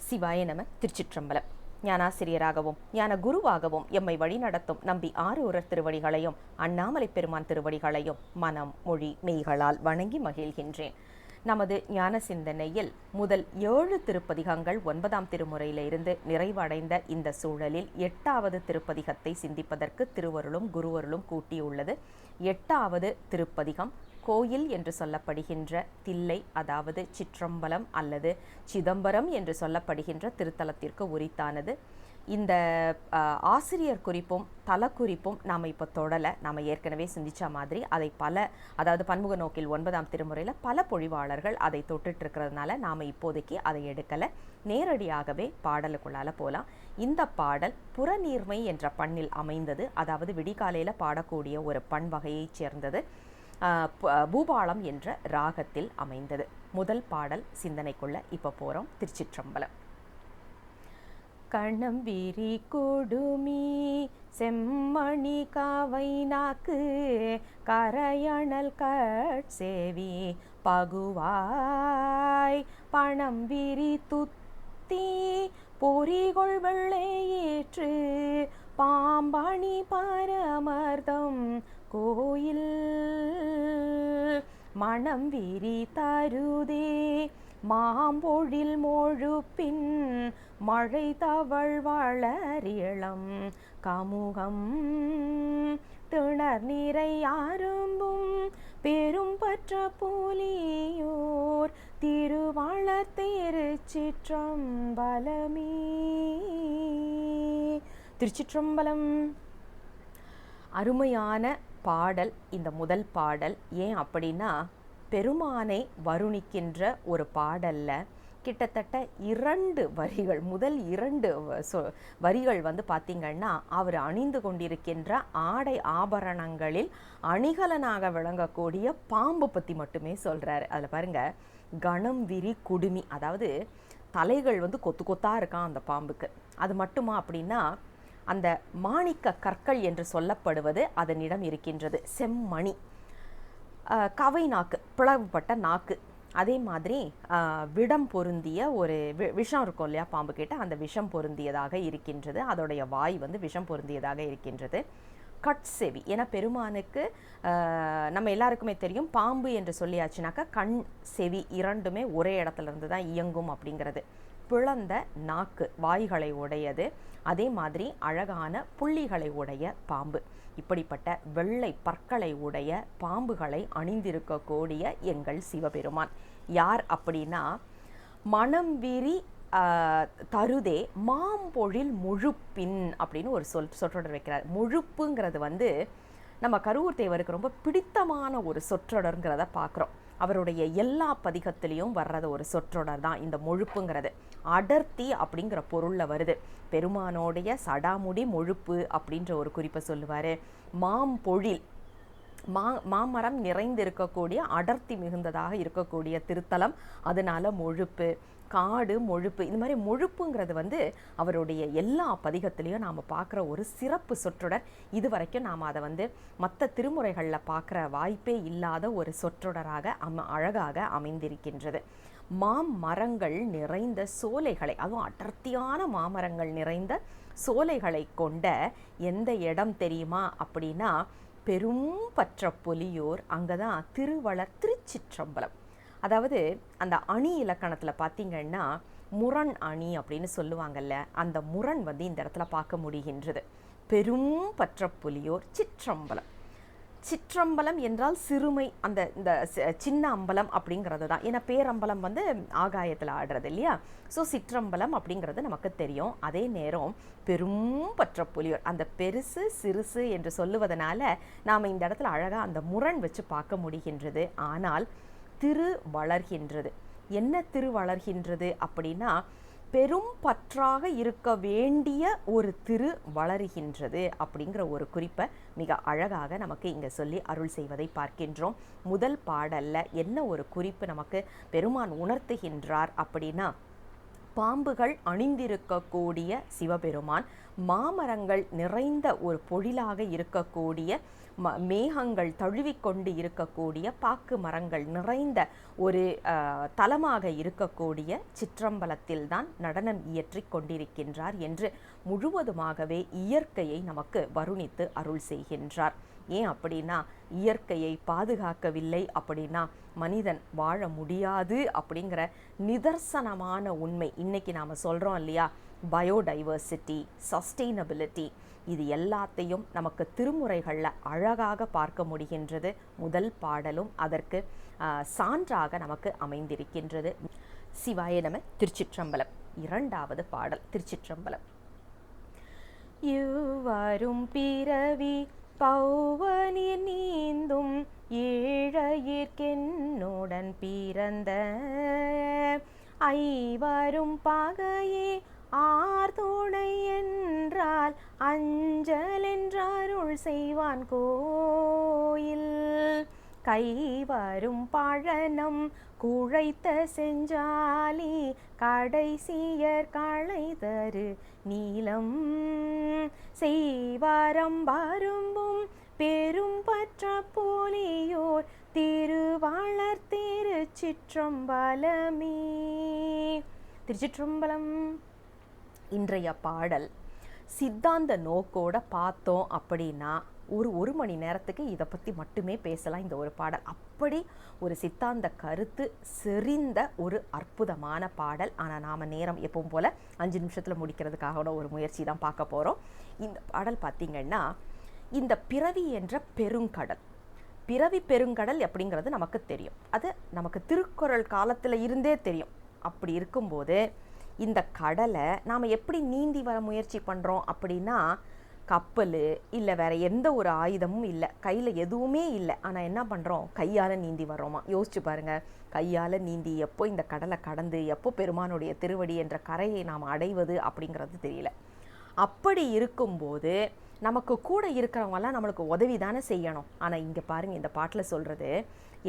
சிவாய நம. திருச்சிற்றம்பலம். ஞானாசிரியராகவும் ஞான குருவாகவும் எம்மை வழிநடத்தும் நம்பி ஆரூரர் திருவடிகளையும் அண்ணாமலை பெருமான் திருவடிகளையும் மனம் மொழி மெய்களால் வணங்கி மகிழ்கின்றேன். நமது ஞான சிந்தனையில் முதல் 7 திருப்பதிகங்கள் 9ஆம் திருமுறையிலிருந்து நிறைவடைந்த இந்த சூழலில் 8வது திருப்பதிகத்தை சிந்திப்பதற்கு திருவருளும் குருவருளும் கூட்டியுள்ளது. 8வது திருப்பதிகம் கோயில் என்று சொல்லப்படுகின்ற தில்லை, அதாவது சிற்றம்பலம் அல்லது சிதம்பரம் என்று சொல்லப்படுகின்ற திருத்தலத்திற்கு உரித்தானது. இந்த ஆசிரியர் குறிப்பும் தல குறிப்பும் நாம் இப்போ தொடலை. நாம் ஏற்கனவே சிந்தித்த மாதிரி அதை அதாவது பன்முக நோக்கில் 9ஆம் திருமுறையில் பல பொழிவாளர்கள் அதை தொட்டுட்டு இருக்கிறதுனால நாம் இப்போதைக்கு அதை எடுக்கலை. நேரடியாகவே பாடலுக்குள்ளால போகலாம். இந்த பாடல் புறநீர்மை என்ற பண்ணில் அமைந்தது. அதாவது விடிகாலையில் பாடக்கூடிய ஒரு பண் வகையைச் சேர்ந்தது. பூபாலம் என்ற ராகத்தில் அமைந்தது. முதல் பாடல் சிந்தனைக்குள்ள இப்போ போகிறோம். திருச்சிற்றம்பலம். கண்ணம் விரி கொடுமி செம்மணி காவை நாக்கு கரையணல் கட்சேவி பகுவாய் பணம் விரி துத்தி பொறிகொள் வெள்ளையேற்று பாம்பணி பரமர்தம் கோயில் மணம் விரி தருதே மாம்பொழில் மொழுப்பின் மழை தவழ் வளரிளம் கமுகம் திணர் நிறை அரும்பும் பெரும் பற்ற புலியோர் திருவாளர் திருச்சிற்றம்பலமே. திருச்சிற்றம்பலம். அருமையான பாடல் இந்த முதல் பாடல். ஏன் அப்படின்னா, பெருமானை வருணிக்கின்ற ஒரு பாடல்ல கிட்டத்தட்ட 2 வரிகள், முதல் 2 வரிகள் பார்த்திங்கன்னா அவர் அணிந்து கொண்டிருக்கின்ற ஆடை ஆபரணங்களில் அணிகலனாக விளங்கக்கூடிய பாம்பு பற்றி மட்டுமே சொல்கிறாரு. அதில் பாருங்க, கணம் விரி குடுமி, அதாவது தலைகள் கொத்து கொத்தாக இருக்கான் அந்த பாம்புக்கு. அது மட்டுமா அப்படின்னா, அந்த மாணிக்க கற்கள் என்று சொல்லப்படுவது அதனிடம் இருக்கின்றது. செம்மணி, கவை நாக்கு, பிளவுபட்ட நாக்கு, அதே மாதிரி விடம் பொருந்திய ஒரு விஷம் இருக்கும் இல்லையா பாம்பு கிட்ட, அந்த விஷம் பொருந்தியதாக இருக்கின்றது. அதோடைய வாய் விஷம் பொருந்தியதாக இருக்கின்றது. கட்செவி, ஏன்னா பெருமானுக்கு நம்ம எல்லாருக்குமே தெரியும், பாம்பு என்று சொல்லியாச்சுனாக்கா கண் செவி இரண்டுமே ஒரே இடத்துல இருந்து தான் இயங்கும் அப்படிங்கிறது. பிளந்த நாக்கு, வாய்களை உடையது. அதே மாதிரி அழகான புள்ளிகளை உடைய பாம்பு. இப்படிப்பட்ட வெள்ளை பற்களை உடைய பாம்புகளை அணிந்திருக்கக்கூடிய எங்கள் சிவபெருமான் யார் அப்படின்னா, மனம் விரி தருதே மாம்பொழில் முழுப்பின் அப்படின்னு ஒரு சொற்றொடர் வைக்கிறார். முழுப்புங்கிறது நம்ம கருவூர் தேவருக்கு ரொம்ப பிடித்தமான ஒரு சொற்றொடர்ங்கிறத பார்க்குறோம். அவருடைய எல்லா பதிகத்திலையும் வர்றது ஒரு சொற்றொடர் தான் இந்த முழுப்புங்கிறது. அடர்த்தி அப்படிங்கிற பொருளில் வருது. பெருமானோடைய சடாமுடி முழுப்பு அப்படின்ற ஒரு குறிப்பை சொல்லுவார். மாம்பொழில், மாமரம் நிறைந்து இருக்கக்கூடிய அடர்த்தி மிகுந்ததாக இருக்கக்கூடிய திருத்தலம், அதனால முழுப்பு. காடு முழுப்பு, இந்த மாதிரி முழுப்புங்கிறது அவருடைய எல்லா பதிகத்திலையும் நாம் பார்க்குற ஒரு சிறப்பு சொற்றொடர். இது வரைக்கும் நாம் அதை மற்ற திருமுறைகளில் பார்க்குற வாய்ப்பே இல்லாத ஒரு சொற்றொடராக அழகாக அமைந்திருக்கின்றது. மாமரங்கள் நிறைந்த சோலைகளை, அதுவும் அடர்த்தியான மாமரங்கள் நிறைந்த சோலைகளை கொண்ட எந்த இடம் தெரியுமா அப்படின்னா, பெரும் பற்ற புலியோர், அங்கே தான் திருவளர் திருச்சிற்றம்பலம். அதாவது அந்த அணி இலக்கணத்தில் பார்த்திங்கன்னா முரண் அணி அப்படின்னு சொல்லுவாங்கல்ல, அந்த முரண் இந்த இடத்துல பார்க்க முடிகின்றது. பெரும் பற்ற புலியோர் சிற்றம்பலம். சிற்றம்பலம் என்றால் சிறுமை, இந்த சின்ன அம்பலம் அப்படிங்கிறது தான். ஏன்னா பேரம்பலம் ஆகாயத்தில் ஆடுறது இல்லையா. ஸோ சிற்றம்பலம் அப்படிங்கிறது நமக்கு தெரியும். அதே நேரம் பெரும் பற்ற புலியோர், அந்த பெருசு சிறுசு என்று சொல்லுவதனால நாம் இந்த இடத்துல அழகாக அந்த முரண் வச்சு பார்க்க முடிகின்றது. ஆனால் திரு வளர்கின்றது. என்ன திரு வளர்கின்றது அப்படின்னா, பெரும் பற்றாக இருக்க வேண்டிய ஒரு திரு வளருகின்றது அப்படிங்கிற ஒரு குறிப்பை மிக அழகாக நமக்கு இங்கே சொல்லி அருள் செய்வதை பார்க்கின்றோம். முதல் பாடல்ல என்ன ஒரு குறிப்பு நமக்கு பெருமான் உணர்த்துகின்றார் அப்படின்னா, பாம்புகள் அணிந்திருக்கக்கூடிய சிவபெருமான், மாமரங்கள் நிறைந்த ஒரு பொழிலாக இருக்கக்கூடிய, மேகங்கள் தழுவிக்கொண்டு இருக்கக்கூடிய, பாக்கு மரங்கள் நிறைந்த ஒரு தலமாக இருக்கக்கூடிய சிற்றம்பலத்தில் தான் நடனம் இயற்றி கொண்டிருக்கின்றார் என்று முழுவதுமாகவே இயற்கையை நமக்கு வருணித்து அருள் செய்கின்றார். ஏன் அப்படின்னா, இயற்கையை பாதுகாக்கவில்லை அப்படின்னா மனிதன் வாழ முடியாது அப்படிங்கிற நிதர்சனமான உண்மை. இன்னைக்கு நாம் சொல்கிறோம் இல்லையா, பயோடைவர்சிட்டி, சஸ்டெயினபிலிட்டி, இது எல்லாத்தையும் நமக்கு திருமுறைகளில் அழகாக பார்க்க முடிகின்றது. முதல் பாடலும் அதற்கு சான்றாக நமக்கு அமைந்திருக்கின்றது. சிவாய நம. திருச்சிற்றம்பலம். இரண்டாவது பாடல் திருச்சிற்றம்பலம். இவ்வரும் பிறவி பௌவநீர் நீந்தும் ஏழையிற்கென்னுடன் பிறந்த ஐவரும் பகையே ஆர்துணை என்றால் அஞ்சல் என்றருள் செய்வான் கோயில். கைவரும் பழனம் குழைத்த செஞ்சாலி கடைசியர் களைதரு நீலம் செய்வாரம் பரும்பும் பெரும் பற்ற போலியோர் திருவாளர் திருச்சிற்றம்பலமே. திருச்சிற்றம்பலம். இன்றைய பாடல் சித்தாந்த நோக்கோட பார்த்தோம் அப்படின்னா ஒரு மணி நேரத்துக்கு இதை பற்றி மட்டுமே பேசலாம். இந்த ஒரு பாடல் அப்படி ஒரு சித்தாந்த கருத்து செறிந்த ஒரு அற்புதமான பாடல். ஆனால் நாம் நேரம் எப்பவும் போல் 5 நிமிஷத்தில் முடிக்கிறதுக்காக ஒரு முயற்சி தான் பார்க்க போகிறோம். இந்த பாடல் பார்த்திங்கன்னா, இந்த பிறவி என்ற பெருங்கடல், பிறவி பெருங்கடல் அப்படிங்கிறது நமக்கு தெரியும். அது நமக்கு திருக்குறள் காலத்தில் இருந்தே தெரியும். அப்படி இருக்கும்போது இந்த கடலை நாம் எப்படி நீந்தி வர முயற்சி பண்ணுறோம் அப்படின்னா, கப்பல் இல்லை வேறு எந்த ஒரு ஆயுதமும் இல்லை, கையில் எதுவுமே இல்லை, ஆனால் என்ன பண்ணுறோம், கையால் நீந்தி வர்றோமா. யோசிச்சு பாருங்கள், கையால் நீந்தி எப்போ இந்த கடலை கடந்து எப்போ பெருமானுடைய திருவடி என்ற கரையை நாம் அடைவது அப்படிங்கிறது தெரியல. அப்படி இருக்கும்போது நமக்கு கூட இருக்கிறவங்கெல்லாம் நம்மளுக்கு உதவி தானே செய்யணும். ஆனால் இங்கே பாருங்கள், இந்த பாட்டில் சொல்கிறது,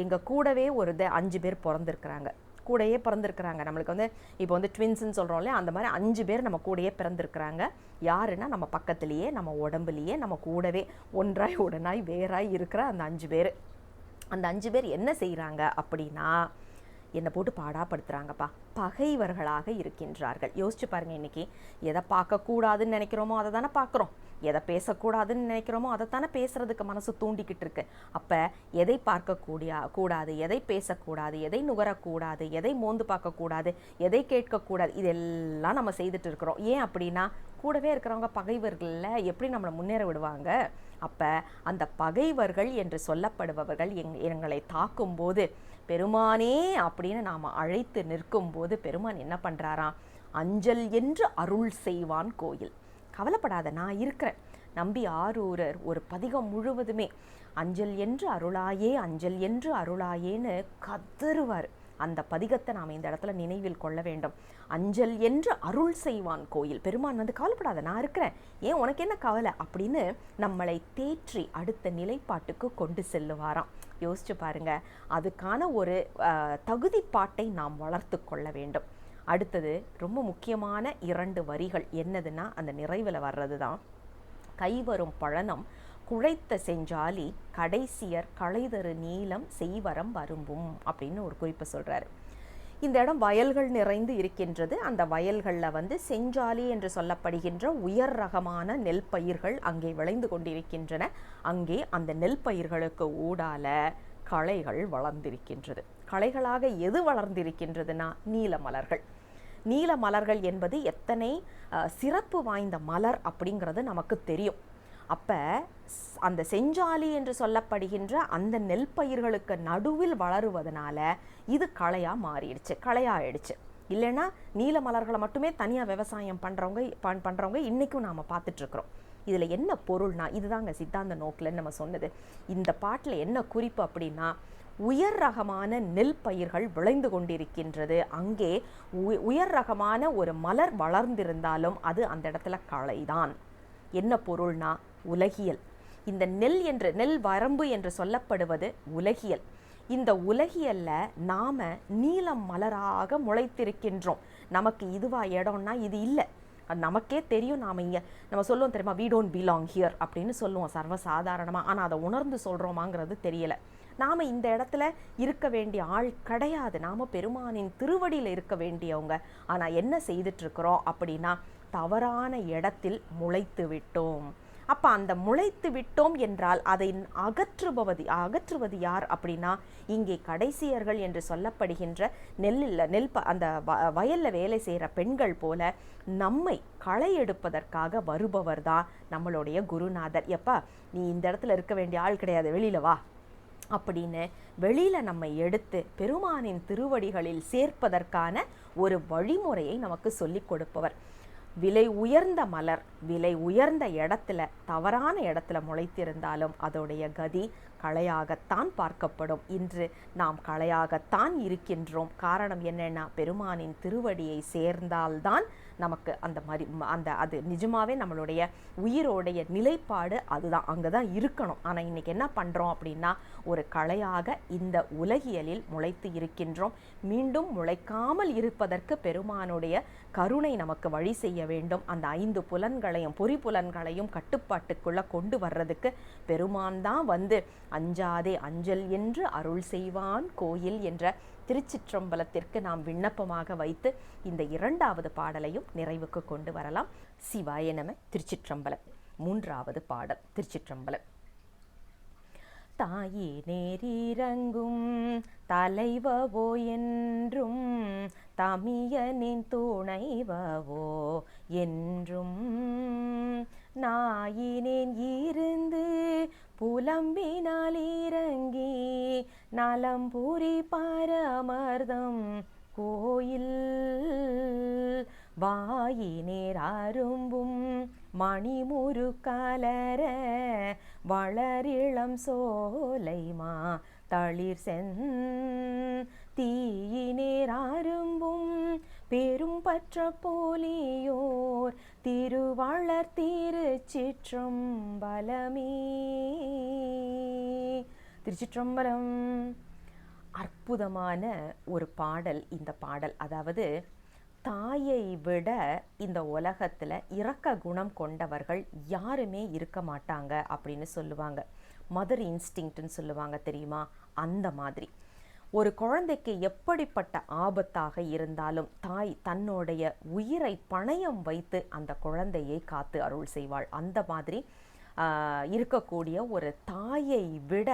எங்கள் கூடவே ஒரு 5 பேர் பிறந்திருக்கிறாங்க, கூடையே பிறந்திருக்கிறாங்க. நம்மளுக்கு வந்து இப்போ வந்து ட்வின்ஸ்ன்னு சொல்கிறோம் இல்லையா, அந்த மாதிரி 5 பேர் நம்ம கூடையே பிறந்திருக்கிறாங்க. யாருன்னா, நம்ம பக்கத்துலேயே, நம்ம உடம்புலையே, நம்ம கூடவே ஒன்றாய் உடனாய் வேறாய் இருக்கிற அந்த 5 பேர். அந்த 5 பேர் என்ன செய்கிறாங்க அப்படின்னா, என்னை போட்டு பாடாப்படுத்துகிறாங்கப்பா, பகைவர்களாக இருக்கின்றார்கள். யோசிச்சு பாருங்கள், இன்றைக்கி எதை பார்க்கக்கூடாதுன்னு நினைக்கிறோமோ அதை தானே பார்க்குறோம், எதை பேசக்கூடாதுன்னு நினைக்கிறோமோ அதைத்தானே பேசுகிறதுக்கு மனசு தூண்டிக்கிட்டு இருக்கு. அப்போ எதை கூடாது, எதை பேசக்கூடாது, எதை நுகரக்கூடாது, எதை மோந்து பார்க்கக்கூடாது, எதை கேட்கக்கூடாது, இதெல்லாம் நம்ம செய்துட்டு இருக்கிறோம். ஏன் அப்படின்னா, கூடவே இருக்கிறவங்க பகைவர்களில் எப்படி நம்மளை முன்னேற விடுவாங்க. அப்போ அந்த பகைவர்கள் என்று சொல்லப்படுபவர்கள் எங்களை தாக்கும்போது, பெருமானே அப்படின்னு நாம் அழைத்து நிற்கும்போது பெருமான் என்ன பண்ணுறாராம், அஞ்சல் என்று அருள் செய்வான் கோயில். கவலைப்படாத, நான் இருக்கிறேன். நம்பி ஆரூரர் ஒரு பதிகம் முழுவதுமே அஞ்சல் என்று அருளாயே, அஞ்சல் என்று அருளாயேன்னு கதறுவார். அந்த பதிகத்தை நாம் இந்த இடத்துல நினைவில் கொள்ள வேண்டும். அஞ்சல் என்று அருள் செய்வான் கோயில். பெருமான் வந்து கவலைப்படாத, நான் இருக்கிறேன், ஏன் உனக்கு என்ன கவலை அப்படின்னு நம்மளை தேற்றி அடுத்த நிலைப்பாட்டுக்கு கொண்டு செல்லுவாராம். யோசிச்சு பாருங்க, அதுக்கான ஒரு தகுதி பாட்டை நாம் வளர்த்து கொள்ள வேண்டும். அடுத்தது ரொம்ப முக்கியமான 2 வரிகள் என்னதுன்னா, அந்த நிறைவில் வர்றது தான், கைவரும் பழனம் குழைத்த செஞ்சாலி கடைசியர் களைதரு நீலம் செய்வரம் வரும்பும் அப்படின்னு ஒரு குறிப்பை சொல்கிறாரு. இந்த இடம் வயல்கள் நிறைந்து இருக்கின்றது. அந்த வயல்களில் வந்து செஞ்சாலி என்று சொல்லப்படுகின்ற உயர் ரகமான நெல் பயிர்கள் அங்கே விளைந்து கொண்டிருக்கின்றன. அங்கே அந்த நெல் பயிர்களுக்கு ஊடால களைகள் வளர்ந்திருக்கின்றது. களைகளாக எது வளர்ந்திருக்கின்றதுன்னா, நீல மலர்கள். நீல மலர்கள் என்பது எத்தனை சிறப்பு வாய்ந்த மலர் அப்படிங்கிறது நமக்கு தெரியும். அப்போ அந்த செஞ்சாலி என்று சொல்லப்படுகின்ற அந்த நெல் பயிர்களுக்கு நடுவில் வளருவதனால இது களையாக மாறிடுச்சு, களையாயிடுச்சு. இல்லைன்னா நீல மலர்களை மட்டுமே தனியாக விவசாயம் பண்ணுறவங்க இன்றைக்கும் நாம் பார்த்துட்ருக்குறோம். இதில் என்ன பொருள்னா, இதுதாங்க சித்தாந்த நோக்கில்னு நம்ம சொன்னது. இந்த பாட்டில் என்ன குறிப்பு அப்படின்னா, உயர் ரகமான நெல் பயிர்கள் விளைந்து கொண்டிருக்கின்றது. அங்கே உயர் ரகமான ஒரு மலர் வளர்ந்திருந்தாலும் அது அந்த இடத்துல களைதான். என்ன பொருள்னா, உலகியல். இந்த நெல் வரம்பு என்று சொல்லப்படுவது உலகியல். இந்த உலகியல்ல நாம நீலம் மலராக முளைத்திருக்கின்றோம். நமக்கு இதுவா இடம்னா இது இல்லை, அது நமக்கே தெரியும். நாம் இங்கே நம்ம சொல்லுவோம் தெரியுமா, வி டோன்ட் பிலாங் ஹியர் அப்படின்னு சொல்லுவோம் சர்வசாதாரணமாக. ஆனால் அதை உணர்ந்து சொல்கிறோமாங்கிறது தெரியலை. நாம் இந்த இடத்துல இருக்க வேண்டிய ஆள் கிடையாது. நாம் பெருமானின் திருவடியில் இருக்க வேண்டியவங்க. ஆனால் என்ன செய்துட்ருக்குறோம் அப்படின்னா, தவறான இடத்தில் முளைத்து விட்டோம். அப்போ அந்த முளைத்து விட்டோம் என்றால் அதை அகற்றுவது யார் அப்படின்னா, இங்கே கடைசியர்கள் என்று சொல்லப்படுகின்ற அந்த வயலில் வேலை செய்கிற பெண்கள் போல நம்மை களை எடுப்பதற்காக வருபவர் தான் நம்மளுடைய குருநாதர். எப்பா நீ இந்த இடத்துல இருக்க வேண்டிய ஆள் கிடையாது, வெளியில் வா அப்படின்னு வெளியில் நம்மை எடுத்து பெருமானின் திருவடிகளில் சேர்ப்பதற்கான ஒரு வழிமுறையை நமக்கு சொல்லிக் கொடுப்பவர். விலை உயர்ந்த மலர் விலை உயர்ந்த இடத்துல தவறான இடத்துல முளைத்திருந்தாலும் அதோடைய கதி களையாகத்தான் பார்க்கப்படும். இன்று நாம் களையாகத்தான் இருக்கின்றோம். காரணம் என்னன்னா, பெருமானின் திருவடியை சேர்ந்தால்தான் நமக்கு அது நிஜமாவே நம்மளுடைய உயிரோடைய நிலைப்பாடு அதுதான், அங்கே தான் இருக்கணும். ஆனால் இன்னைக்கு என்ன பண்ணுறோம் அப்படின்னா, ஒரு களையாக இந்த உலகியலில் முளைத்து இருக்கின்றோம். மீண்டும் முளைக்காமல் இருப்பதற்கு பெருமானுடைய கருணை நமக்கு வழி செய்ய வேண்டும். அந்த 5 புலன்களையும் பொறிப்புலன்களையும் கட்டுப்பாட்டுக்குள்ளே கொண்டு வர்றதுக்கு பெருமான் தான் வந்து அஞ்சாதே அஞ்சல் என்று அருள் செய்வான் கோயில் என்ற திருச்சிற்றம்பலத்திற்கு நாம் விண்ணப்பமாக வைத்து இந்த 2வது பாடலையும் நிறைவுக்கு கொண்டு வரலாம். சிவாய நம. திருச்சிற்றம்பலம். 3வது பாடல். திருச்சிற்றம்பலம். தாயே நேரிறங்கும் தலைவவோ என்றும் தமியனின் துணைவவோ என்றும் நாயினேன் இருந்து புலம்பினால் இறங்கி நலம்புரி பரமர்தம் கோயில் வாயினேர் அரும்பும் மணிமுரு கலர வளரிளம் சோலைமா தளிர் தீயினேர் அரும்பும் பெரும் பற்ற போலியோர் திருவளர் திருச்சிற்றம்பலமே. திருச்சிற்றம்பலம். அற்புதமான ஒரு பாடல் இந்த பாடல். அதாவது தாயை விட இந்த உலகத்தில் இரக்க குணம் கொண்டவர்கள் யாருமே இருக்க மாட்டாங்க அப்படின்னு சொல்லுவாங்க. மதர் இன்ஸ்டிங்க்ட்னு சொல்லுவாங்க தெரியுமா, அந்த மாதிரி ஒரு குழந்தைக்கு எப்படிப்பட்ட ஆபத்தாக இருந்தாலும் தாய் தன்னுடைய உயிரை பணயம் வைத்து அந்த குழந்தையை காத்து அருள் செய்வாள். அந்த மாதிரி இருக்கக்கூடிய ஒரு தாயை விட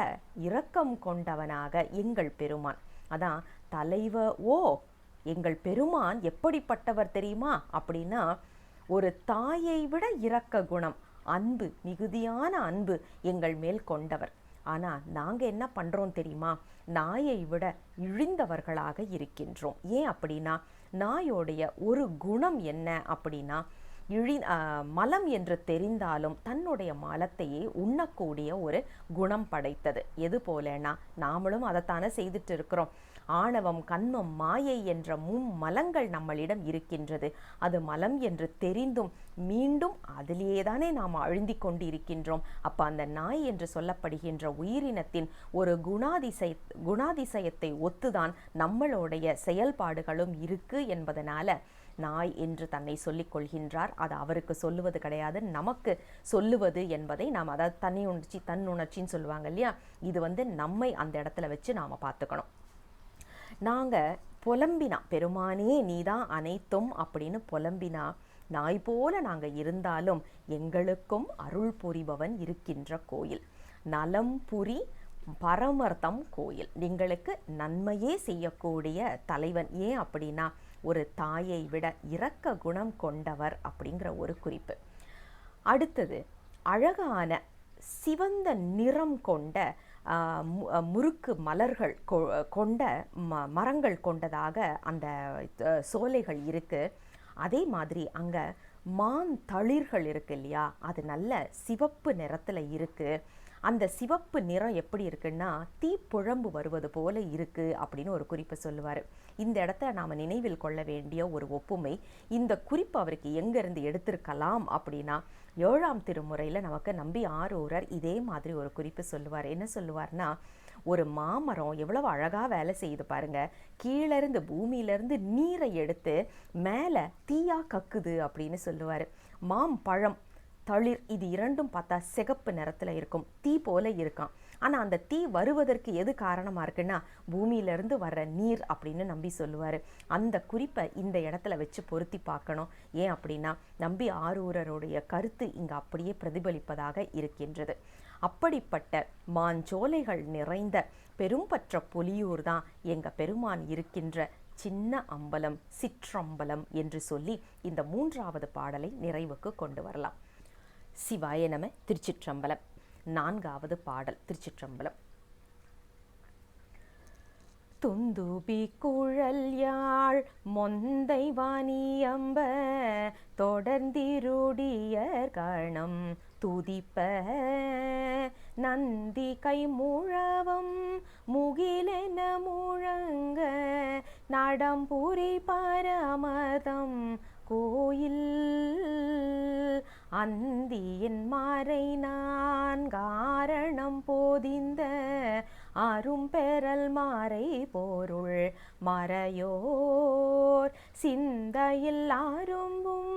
இரக்கம் கொண்டவனாக எங்கள் பெருமான். அதான் தலைவ எங்கள் பெருமான் எப்படிப்பட்டவர் தெரியுமா அப்படின்னா, ஒரு தாயை விட இரக்க குணம், அன்பு, மிகுதியான அன்பு எங்கள் மேல் கொண்டவர். ஆனால் நாங்கள் என்ன பண்ணுறோம் தெரியுமா, நாயை விட இழிந்தவர்களாக இருக்கின்றோம். ஏன் அப்படின்னா, நாயோடைய ஒரு குணம் என்ன அப்படின்னா, மலம் என்று தெரிந்தாலும் தன்னுடைய மலத்தையே உண்ணக்கூடிய ஒரு குணம் படைத்தது. எது போலனா, நாமளும் அதைத்தானே செய்துட்டு இருக்கிறோம். ஆணவம், கண்மம், மாயை என்ற மலங்கள் நம்மளிடம் இருக்கின்றது. அது மலம் என்று தெரிந்தும் மீண்டும் அதிலேயே தானே நாம் அழுந்தி கொண்டு இருக்கின்றோம். அப்போ அந்த நாய் என்று சொல்லப்படுகின்ற உயிரினத்தின் ஒரு குணாதிசயத்தை ஒத்துதான் நம்மளுடைய செயல்பாடுகளும் இருக்கு என்பதனால நாய் என்று தன்னை சொல்லிக் கொள்கின்றார். அது அவருக்கு சொல்லுவது கிடையாது, நமக்கு சொல்லுவது என்பதை நாம், அதாவது தன்னுணர்ச்சின்னு சொல்லுவாங்க இல்லையா, இது நம்மை அந்த இடத்துல வச்சு நாம் பார்த்துக்கணும். நாங்கள் புலம்பினா, பெருமானே நீதான் அனைத்தும் அப்படின்னு புலம்பினா, நாய் போல நாங்கள் இருந்தாலும் எங்களுக்கும் அருள் புரிபவன் இருக்கின்ற கோயில், நலம்புரி பரமர்தம் கோயில், எங்களுக்கு நன்மையே செய்யக்கூடிய தலைவன். ஏன் அப்படின்னா, ஒரு தாயை விட இரக்க குணம் கொண்டவர் அப்படிங்கிற ஒரு குறிப்பு. அடுத்தது, அழகான சிவந்த நிறம் கொண்ட முறுக்கு மலர்கள் கொண்ட மரங்கள் கொண்டதாக அந்த சோலைகள் இருக்கு. அதே மாதிரி அங்கே மான் தளிர்கள் இருக்கு இல்லையா, அது நல்ல சிவப்பு நிறத்தில் இருக்கு. அந்த சிவப்பு நிறம் எப்படி இருக்குன்னா, தீப்புழம்பு வருவது போல இருக்கு அப்படின்னு ஒரு குறிப்பு சொல்லுவார். இந்த இடத்த நாம் நினைவில் கொள்ள வேண்டிய ஒரு ஒப்புமை. இந்த குறிப்பு அவருக்கு எங்கேருந்து எடுத்திருக்கலாம் அப்படின்னா, 7ஆம் திருமுறையில் நமக்கு நம்பி ஆரூரர் இதே மாதிரி ஒரு குறிப்பு சொல்லுவார். என்ன சொல்லுவார்னா, ஒரு மாமரம் எவ்வளவு அழகாக வேலை செய்யுது பாருங்க. கீழேருந்து பூமியிலேருந்து நீரை எடுத்து மேலே தீயா கக்குது அப்படின்னு சொல்லுவார். பழம் தளிர் இது இரண்டும் பார்த்தா சிகப்பு நிறத்தில் இருக்கும், தீ போல இருக்கான். ஆனால் அந்த தீ வருவதற்கு எது காரணமாக இருக்குன்னா பூமியிலேருந்து வர்ற நீர் அப்படின்னு நம்பி சொல்லுவார். அந்த குறிப்பை இந்த இடத்துல வச்சு பொருத்தி பார்க்கணும். ஏன் அப்படின்னா நம்பி ஆரூரருடைய கருத்து இங்கே அப்படியே பிரதிபலிப்பதாக இருக்கின்றது. அப்படிப்பட்ட மாஞ்சோலைகள் நிறைந்த பெரும்பற்ற பொலியூர் தான் எங்கள் பெருமான் இருக்கின்ற சின்ன அம்பலம், சிற்றம்பலம் என்று சொல்லி இந்த 3வது பாடலை நிறைவுக்கு கொண்டு வரலாம். சிவாய நம. திருச்சிற்றம்பலம். 4வது பாடல். திருச்சிற்றம்பலம். துந்துபி குழல் யாழ் மொந்தை வாணியம்ப தொடர்ந்திருடியர் கணம் துதிப்ப நந்தி கை முழவம் முகிலென முழங்க நடம்புரி பரமதம் கோயில் அந்தியின் மாறை நான் காரணம் போதிந்த அரும்பெறல் மாறை பொருள் மறையோர் சிந்தையில் அரும்பும்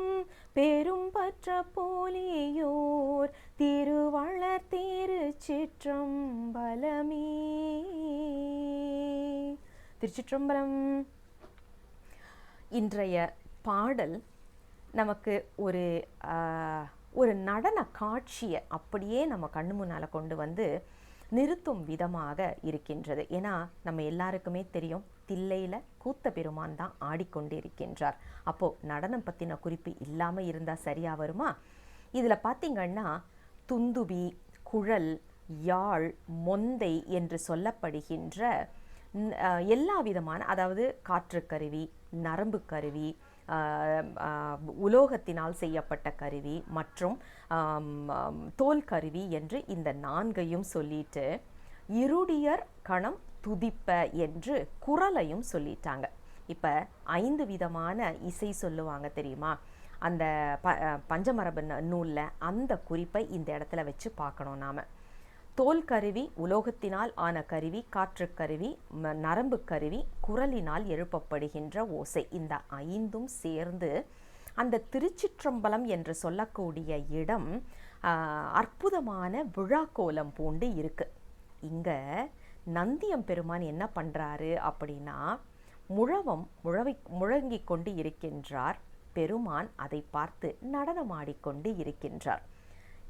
பெரும் பற்ற போலியோர் திருவளர் திருச்சிற்றம்பலமே. திருச்சிற்றம்பலம். இன்றைய பாடல் நமக்கு ஒரு நடன காட்சியை அப்படியே நம்ம கண்ணு முன்னால் கொண்டு வந்து நிறுத்தும் விதமாக இருக்கின்றது. ஏன்னா நம்ம எல்லாருக்குமே தெரியும், தில்லையில் கூத்த பெருமான் தான் ஆடிக்கொண்டு இருக்கின்றார். அப்போது நடனம் பற்றின குறிப்பு இல்லாமல் இருந்தால் சரியாக வருமா? இதில் பார்த்திங்கன்னா துந்துபி, குழல், யாழ், மொந்தை என்று சொல்லப்படுகின்ற எல்லா விதமான, அதாவது காற்றுக்கருவி, நரம்பு கருவி, உலோகத்தினால் செய்யப்பட்ட கருவி மற்றும் தோல் கருவி என்று இந்த 4ஐயும் சொல்லிட்டு இருடியர் கணம் துதிப்ப என்று குரலையும் சொல்லிட்டாங்க. இப்போ 5 விதமான இசை சொல்லுவாங்க தெரியுமா? அந்த பஞ்சமரபு நூலில் அந்த குறிப்பை இந்த இடத்துல வச்சு பார்க்கணும். நாம் தோல் கருவி, உலோகத்தினால் ஆன கருவி, காற்றுக்கருவி, நரம்பு கருவி, குரலினால் எழுப்பப்படுகின்ற ஓசை, இந்த 5ம் சேர்ந்து அந்த திருச்சிற்றம்பலம் என்று சொல்லக்கூடிய இடம் அற்புதமான விழாக்கோலம் பூண்டு இருக்கு. இங்கே நந்தியம் பெருமான் என்ன பண்ணுறாரு அப்படின்னா முழங்கி கொண்டு இருக்கின்றார். பெருமான் அதை பார்த்து நடனமாடிக்கொண்டு இருக்கின்றார்.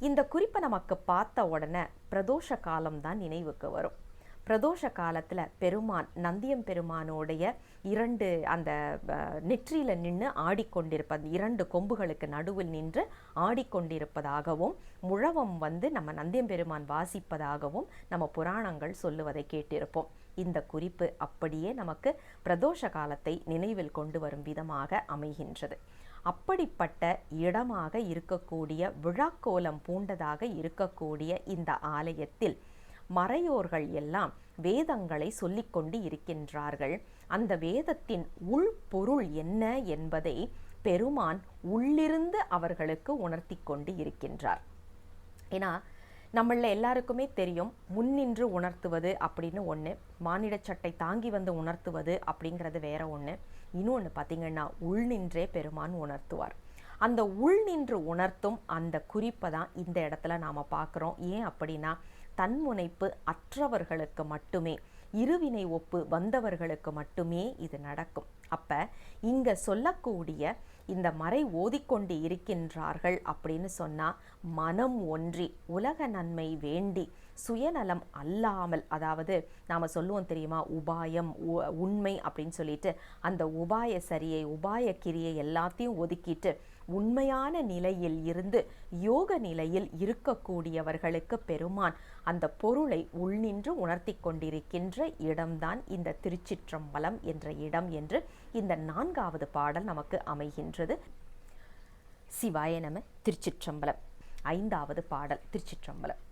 இந்த குறிப்பை நமக்கு பார்த்த உடனே பிரதோஷ காலம்தான் நினைவுக்கு வரும். பிரதோஷ காலத்தில் பெருமான் நந்தியம் பெருமானோடைய 2 அந்த நெற்றியில் நின்று ஆடிக்கொண்டிருப்பது, 2 கொம்புகளுக்கு நடுவில் நின்று ஆடிக்கொண்டிருப்பதாகவும் முழவம் நம்ம நந்தியம் பெருமான் வாசிப்பதாகவும் நம்ம புராணங்கள் சொல்லுவதை கேட்டிருப்போம். இந்த குறிப்பு அப்படியே நமக்கு பிரதோஷ காலத்தை நினைவில் கொண்டு வரும் விதமாக அமைகின்றது. அப்படிப்பட்ட இடமாக இருக்கக்கூடிய, விழாக்கோலம் பூண்டதாக இருக்கக்கூடிய இந்த ஆலயத்தில் மறையோர்கள் எல்லாம் வேதங்களை சொல்லிக்கொண்டு இருக்கின்றார்கள். அந்த வேதத்தின் உள்பொருள் என்ன என்பதை பெருமான் உள்ளிருந்து அவர்களுக்கு உணர்த்தி கொண்டு இருக்கின்றார். ஏன்னா நம்மள எல்லாருக்குமே தெரியும், முன்னின்று உணர்த்துவது அப்படின்னு ஒன்று, மானிட சட்டை தாங்கி வந்து உணர்த்துவது அப்படிங்கிறது வேற ஒன்று. இன்னொன்று பார்த்திங்கன்னா உள்நின்றே பெருமான் உணர்த்துவார். அந்த உள்நின்று உணர்த்தும் அந்த குறிப்பை தான் இந்த இடத்துல நாம் பார்க்குறோம். ஏன் அப்படின்னா தன்முனைப்பு அற்றவர்களுக்கு மட்டுமே, இருவினை ஒப்பு வந்தவர்களுக்கு மட்டுமே இது நடக்கும். அப்போ இங்கே சொல்லக்கூடிய இந்த மறை ஓதிக்கொண்டு இருக்கின்றார்கள் அப்படின்னு சொன்னால் மனம் ஒன்றி உலக நன்மை வேண்டி சுயநலம் அல்லாமல், அதாவது நாம் சொல்லுவோம் தெரியுமா, உபாயம் உண்மை அப்படின்னு சொல்லிட்டு அந்த உபாய சரியை உபாய கிரியை எல்லாத்தையும் ஒதுக்கிட்டு உண்மையான நிலையில் இருந்து யோக நிலையில் இருக்கக்கூடியவர்களுக்கு பெருமான் அந்த பொருளை உள்நின்று உணர்த்தி கொண்டிருக்கின்ற இடம்தான் இந்த திருச்சிற்றம்பலம் என்ற இடம் என்று இந்த 4வது பாடல் நமக்கு அமைகின்றது. சிவாய நம. திருச்சிற்றம்பலம். 5வது பாடல். திருச்சிற்றம்பலம்.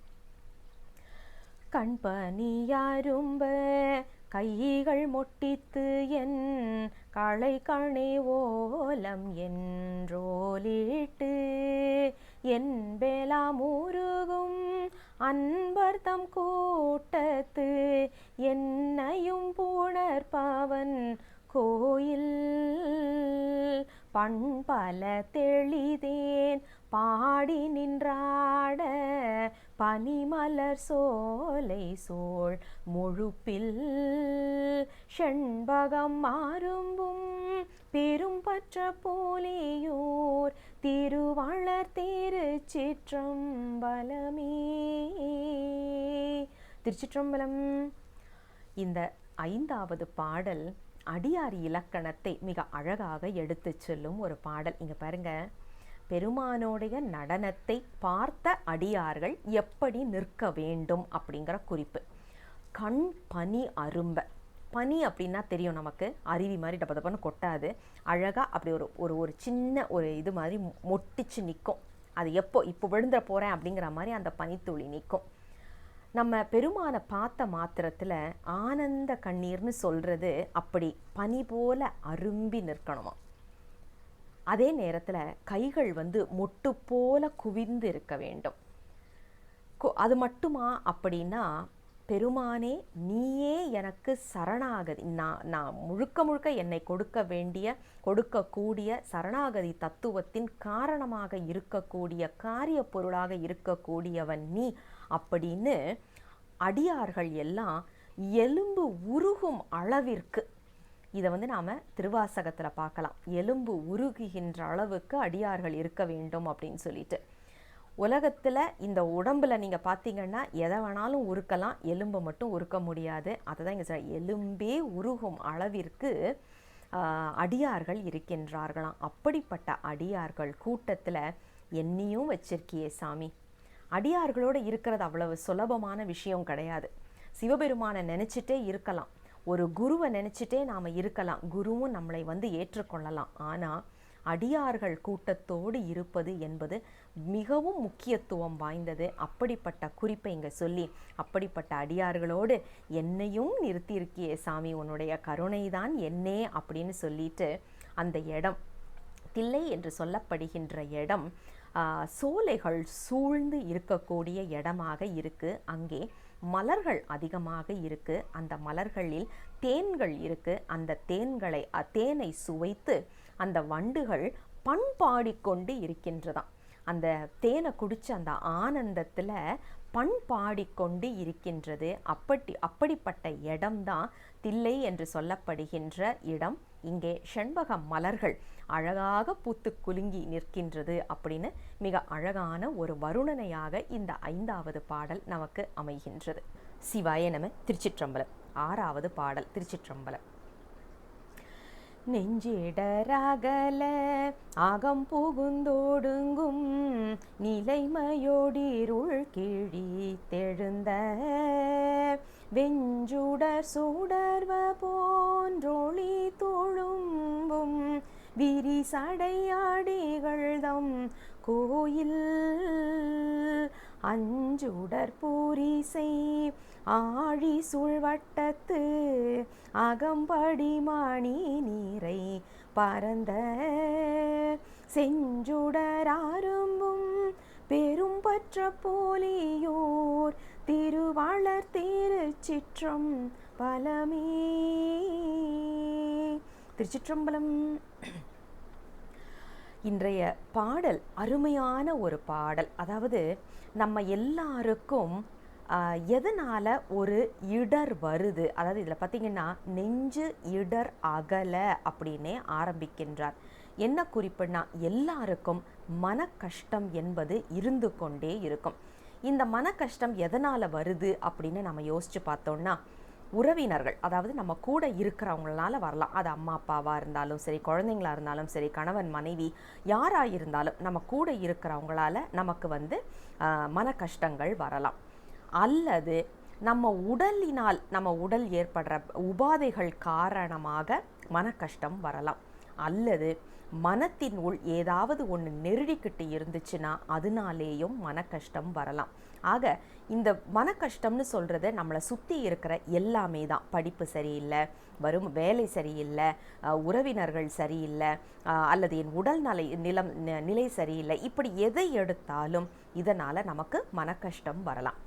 கண்பனியாரும்ப கைகள் மொட்டித்து என் களை கணே ஓலம் என்றோலிட்டு என் பேலா முருகும் அன்பர்தம் கூட்டத்து என்னையும் புணர்பவன் கோயில் பண்பல தெளிதேன் பாடி நின்றாட பனிமலர் சோலை சோழ் முழுப்பில் செண்பகம் மாறும்பும் பெரும் பற்ற போலியோர் திருவளர் திருச்சிற்றம்பலமே. திருச்சிற்றம்பலம். இந்த 5வது பாடல் அடியார் இலக்கணத்தை மிக அழகாக எடுத்து செல்லும் ஒரு பாடல். இங்க பாருங்க, பெருமானுடைய நடனத்தை பார்த்த அடியார்கள் எப்படி நிற்க வேண்டும் அப்படிங்கிற குறிப்பு. கண் பனி அரும்ப. பனி அப்படின்னா தெரியும் நமக்கு, அருவி மாதிரி டப்ப டப்பன்னு கொட்டாது, அழகாக அப்படி ஒரு சின்ன ஒரு இது மாதிரி மொட்டிச்சு நிற்கும். அது இப்போ விழுந்துட போகிறேன் அப்படிங்கிற மாதிரி அந்த பனித்துளி நிற்கும். நம்ம பெருமானை பார்த்த மாத்திரத்தில் ஆனந்த கண்ணீர்னு சொல்கிறது அப்படி பனி போல அரும்பி நிற்கணுமா. அதே நேரத்தில் கைகள் மொட்டு போல குவிந்து இருக்க வேண்டும். அது மட்டுமா அப்படின்னா, பெருமானே நீயே எனக்கு சரணாகதி, நான் முழுக்க என்னை கொடுக்கக்கூடிய சரணாகதி தத்துவத்தின் காரணமாக இருக்கக்கூடிய காரிய பொருளாக இருக்கக்கூடியவன் நீ அப்படின்னு அடியார்கள் எல்லாம் எலும்பு உருகும் அளவிற்கு, இதை நாம் திருவாசகத்தில் பார்க்கலாம், எலும்பு உருகுகின்ற அளவுக்கு அடியார்கள் இருக்க வேண்டும் அப்படின்னு சொல்லிட்டு. உலகத்தில் இந்த உடம்பில் நீங்கள் பார்த்தீங்கன்னா எதை வேணாலும் உருக்கலாம், எலும்பை மட்டும் உருக்க முடியாது. அதை தான் இங்கே சொல்ல, எலும்பே உருகும் அளவிற்கு அடியார்கள் இருக்கின்றார்களாம். அப்படிப்பட்ட அடியார்கள் கூட்டத்தில் என்னையும் வச்சிருக்கியே சாமி. அடியார்களோடு இருக்கிறது அவ்வளவு சுலபமான விஷயம் கிடையாது. சிவபெருமானை நினச்சிட்டே இருக்கலாம், ஒரு குருவை நினச்சிட்டே நாம் இருக்கலாம், குருவும் நம்மளை ஏற்றுக்கொள்ளலாம். ஆனால் அடியார்கள் கூட்டத்தோடு இருப்பது என்பது மிகவும் முக்கியத்துவம் வாய்ந்தது. அப்படிப்பட்ட குறிப்பை இங்கே சொல்லி, அப்படிப்பட்ட அடியார்களோடு என்னையும் நிறுத்தியிருக்கியே சாமி, உன்னுடைய கருணை தான் என்னே அப்படின்னு சொல்லிட்டு அந்த இடம், தில்லை என்று சொல்லப்படுகின்ற இடம் சோலைகள் சூழ்ந்து இருக்கக்கூடிய இடமாக இருக்குது. அங்கே மலர்கள் அதிகமாக இருக்குது. அந்த மலர்களில் தேன்கள் இருக்குது. அந்த தேனை சுவைத்து அந்த வண்டுகள் பண்பாடிக்கொண்டு இருக்கின்றதாம். அந்த தேனை குடித்து அந்த ஆனந்தத்தில் பண்பாடிக்கொண்டு இருக்கின்றது. அப்படிப்பட்ட இடம்தான் தில்லை என்று சொல்லப்படுகின்ற இடம். இங்கே செண்பக மலர்கள் அழகாக பூத்து குலுங்கி நிற்கின்றது அப்படின்னு மிக அழகான ஒரு வருணனையாக இந்த 5வது பாடல் நமக்கு அமைகின்றது. சிவாய நம. திருச்சிற்றம்பலம். 6வது பாடல். திருச்சிற்றம்பலம். நெஞ்சிடராகல ஆகம் புகுந்தோடுங்கும் நிலைமையோடிருள் கிழி தெழுந்த வெஞ்சுடர் சூடர்வ போன்றொளி தொழும்பும் விரிசடையாடிகள்தம் கோயில் அஞ்சுடர் பூரிசை ஆழி சூழ்வட்டத்து அகம்படி மணி நீரை பரந்த செஞ்சுடராரும்பும் பெரும் பற்ற போலியோர் திருவளர் திருச்சிற்றம்பலமே. திருச்சிற்றம்பலம். இன்றைய பாடல் அருமையான ஒரு பாடல். அதாவது நம்ம எல்லாருக்கும் எதனால் ஒரு இடர் வருது, அதாவது இதில் பார்த்திங்கன்னா நெஞ்சு இடர் அகல அப்படின்னே ஆரம்பிக்கின்றார். என்ன குறிப்புன்னா, எல்லாருக்கும் மன கஷ்டம் என்பது இருந்து கொண்டே இருக்கும். இந்த மன கஷ்டம் எதனால் வருது அப்படின்னு நம்ம யோசித்து பார்த்தோம்னா, உறவினர்கள், அதாவது நம்ம கூட இருக்கிறவங்களால வரலாம். அது அம்மா அப்பாவாக இருந்தாலும் சரி, குழந்தைங்களாக இருந்தாலும் சரி, கணவன் மனைவி யாராக இருந்தாலும் நம்ம கூட இருக்கிறவங்களால நமக்கு மன கஷ்டங்கள் வரலாம். அல்லது நம்ம உடலினால், நம்ம உடல் ஏற்படுற உபாதைகள் காரணமாக மன கஷ்டம் வரலாம். அல்லது மனத்தின் உள் ஏதாவது ஒன்று நெருடிக்கிட்டு இருந்துச்சுன்னா அதனாலேயும் மன கஷ்டம் வரலாம். ஆக இந்த மன கஷ்டம்னு சொல்கிறது நம்மளை சுற்றி இருக்கிற எல்லாமே தான். படிப்பு சரியில்லை, வரும் வேலை சரியில்லை, உறவினர்கள் சரியில்லை, அல்லது என் உடல் நிலை சரியில்லை, இப்படி எதை எடுத்தாலும் இதனால் நமக்கு மன கஷ்டம் வரலாம்.